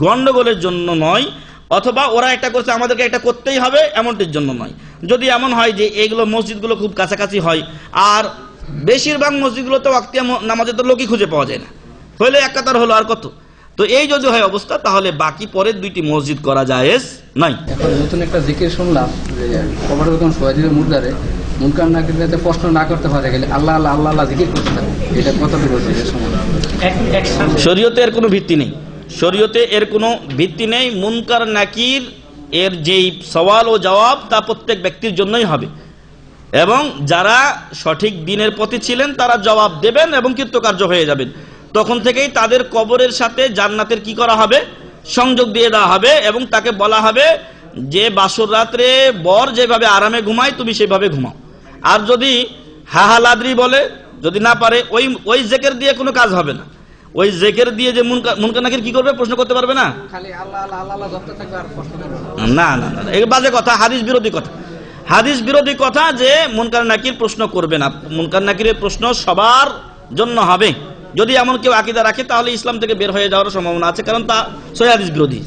গন্ডগোলের জন্য নয়, অথবা ওরা একটা করছে আমাদেরকে একটা করতেই হবে এমনটির জন্য নয়। যদি এমন হয় যে এইগুলো মসজিদগুলো খুব কাছাকাছি হয়, আর বেশিরভাগ মসজিদগুলোতে ওয়াক্তিয়া নামাজের তো লোকই খুঁজে পাওয়া যায় না, হইলে এক কাতার হলো আর কত, তো এই যদি হয় অবস্থা, তাহলে বাকি পরের 2টি মসজিদ করা জায়েজ নাই। এখন নতুন একটা জিকির শুনলাম যে কবর যখন শোয়া দিবে মুর্দারে, মুনকার নাকির যাতে প্রশ্ন না করতে পারে গেলে আল্লাহ আল্লাহ আল্লাহ আল্লাহ জিকির করতে থাকে, এটা কত বিরোধী? শরীয়তে এর কোনো ভিত্তি নেই, শরীয়তে এর কোনো ভিত্তি নেই। মুনকার নাকির এর যেই সওয়াল ও জবাব তা প্রত্যেক ব্যক্তির জন্যই হবে, এবং যারা সঠিক দ্বীনের পথে ছিলেন তারা জবাব দেবেন এবং কৃতকার্য হয়ে যাবেন। তখন থেকেই তাদের কবরের সাথে জান্নাতের কি করা হবে? সংযোগ দিয়ে দেওয়া হবে, এবং তাকে বলা হবে যে বাসর রাত্রে বর যেভাবে আরামে ঘুমায় তুমি সেভাবে ঘুমাও। আর যদি হাহালাদ্রি বলে, যদি না পারে, ওই জেকের দিয়ে কোনো কাজ হবে না। ওই জেকের দিয়ে যে মুনকার নাকির কি করবে? প্রশ্ন করতে পারবে না, খালি আল্লাহ আল্লাহ আল্লাহ আল্লাহ জপতে থাকবে আর প্রশ্ন করবে না। না না, এই বাজে কথা, হাদিস বিরোধী কথা, হাদিস বিরোধী কথা যে মুনকার নাকির প্রশ্ন করবে না। মুনকার নাকিরের প্রশ্ন সবার জন্য হবে। যদি এমন কেউ আকীদা রাখে তাহলে ইসলাম থেকে বের হয়ে যাওয়ার সম্ভাবনা আছে, কারণ তা সহিহ হাদিস বিরোধী।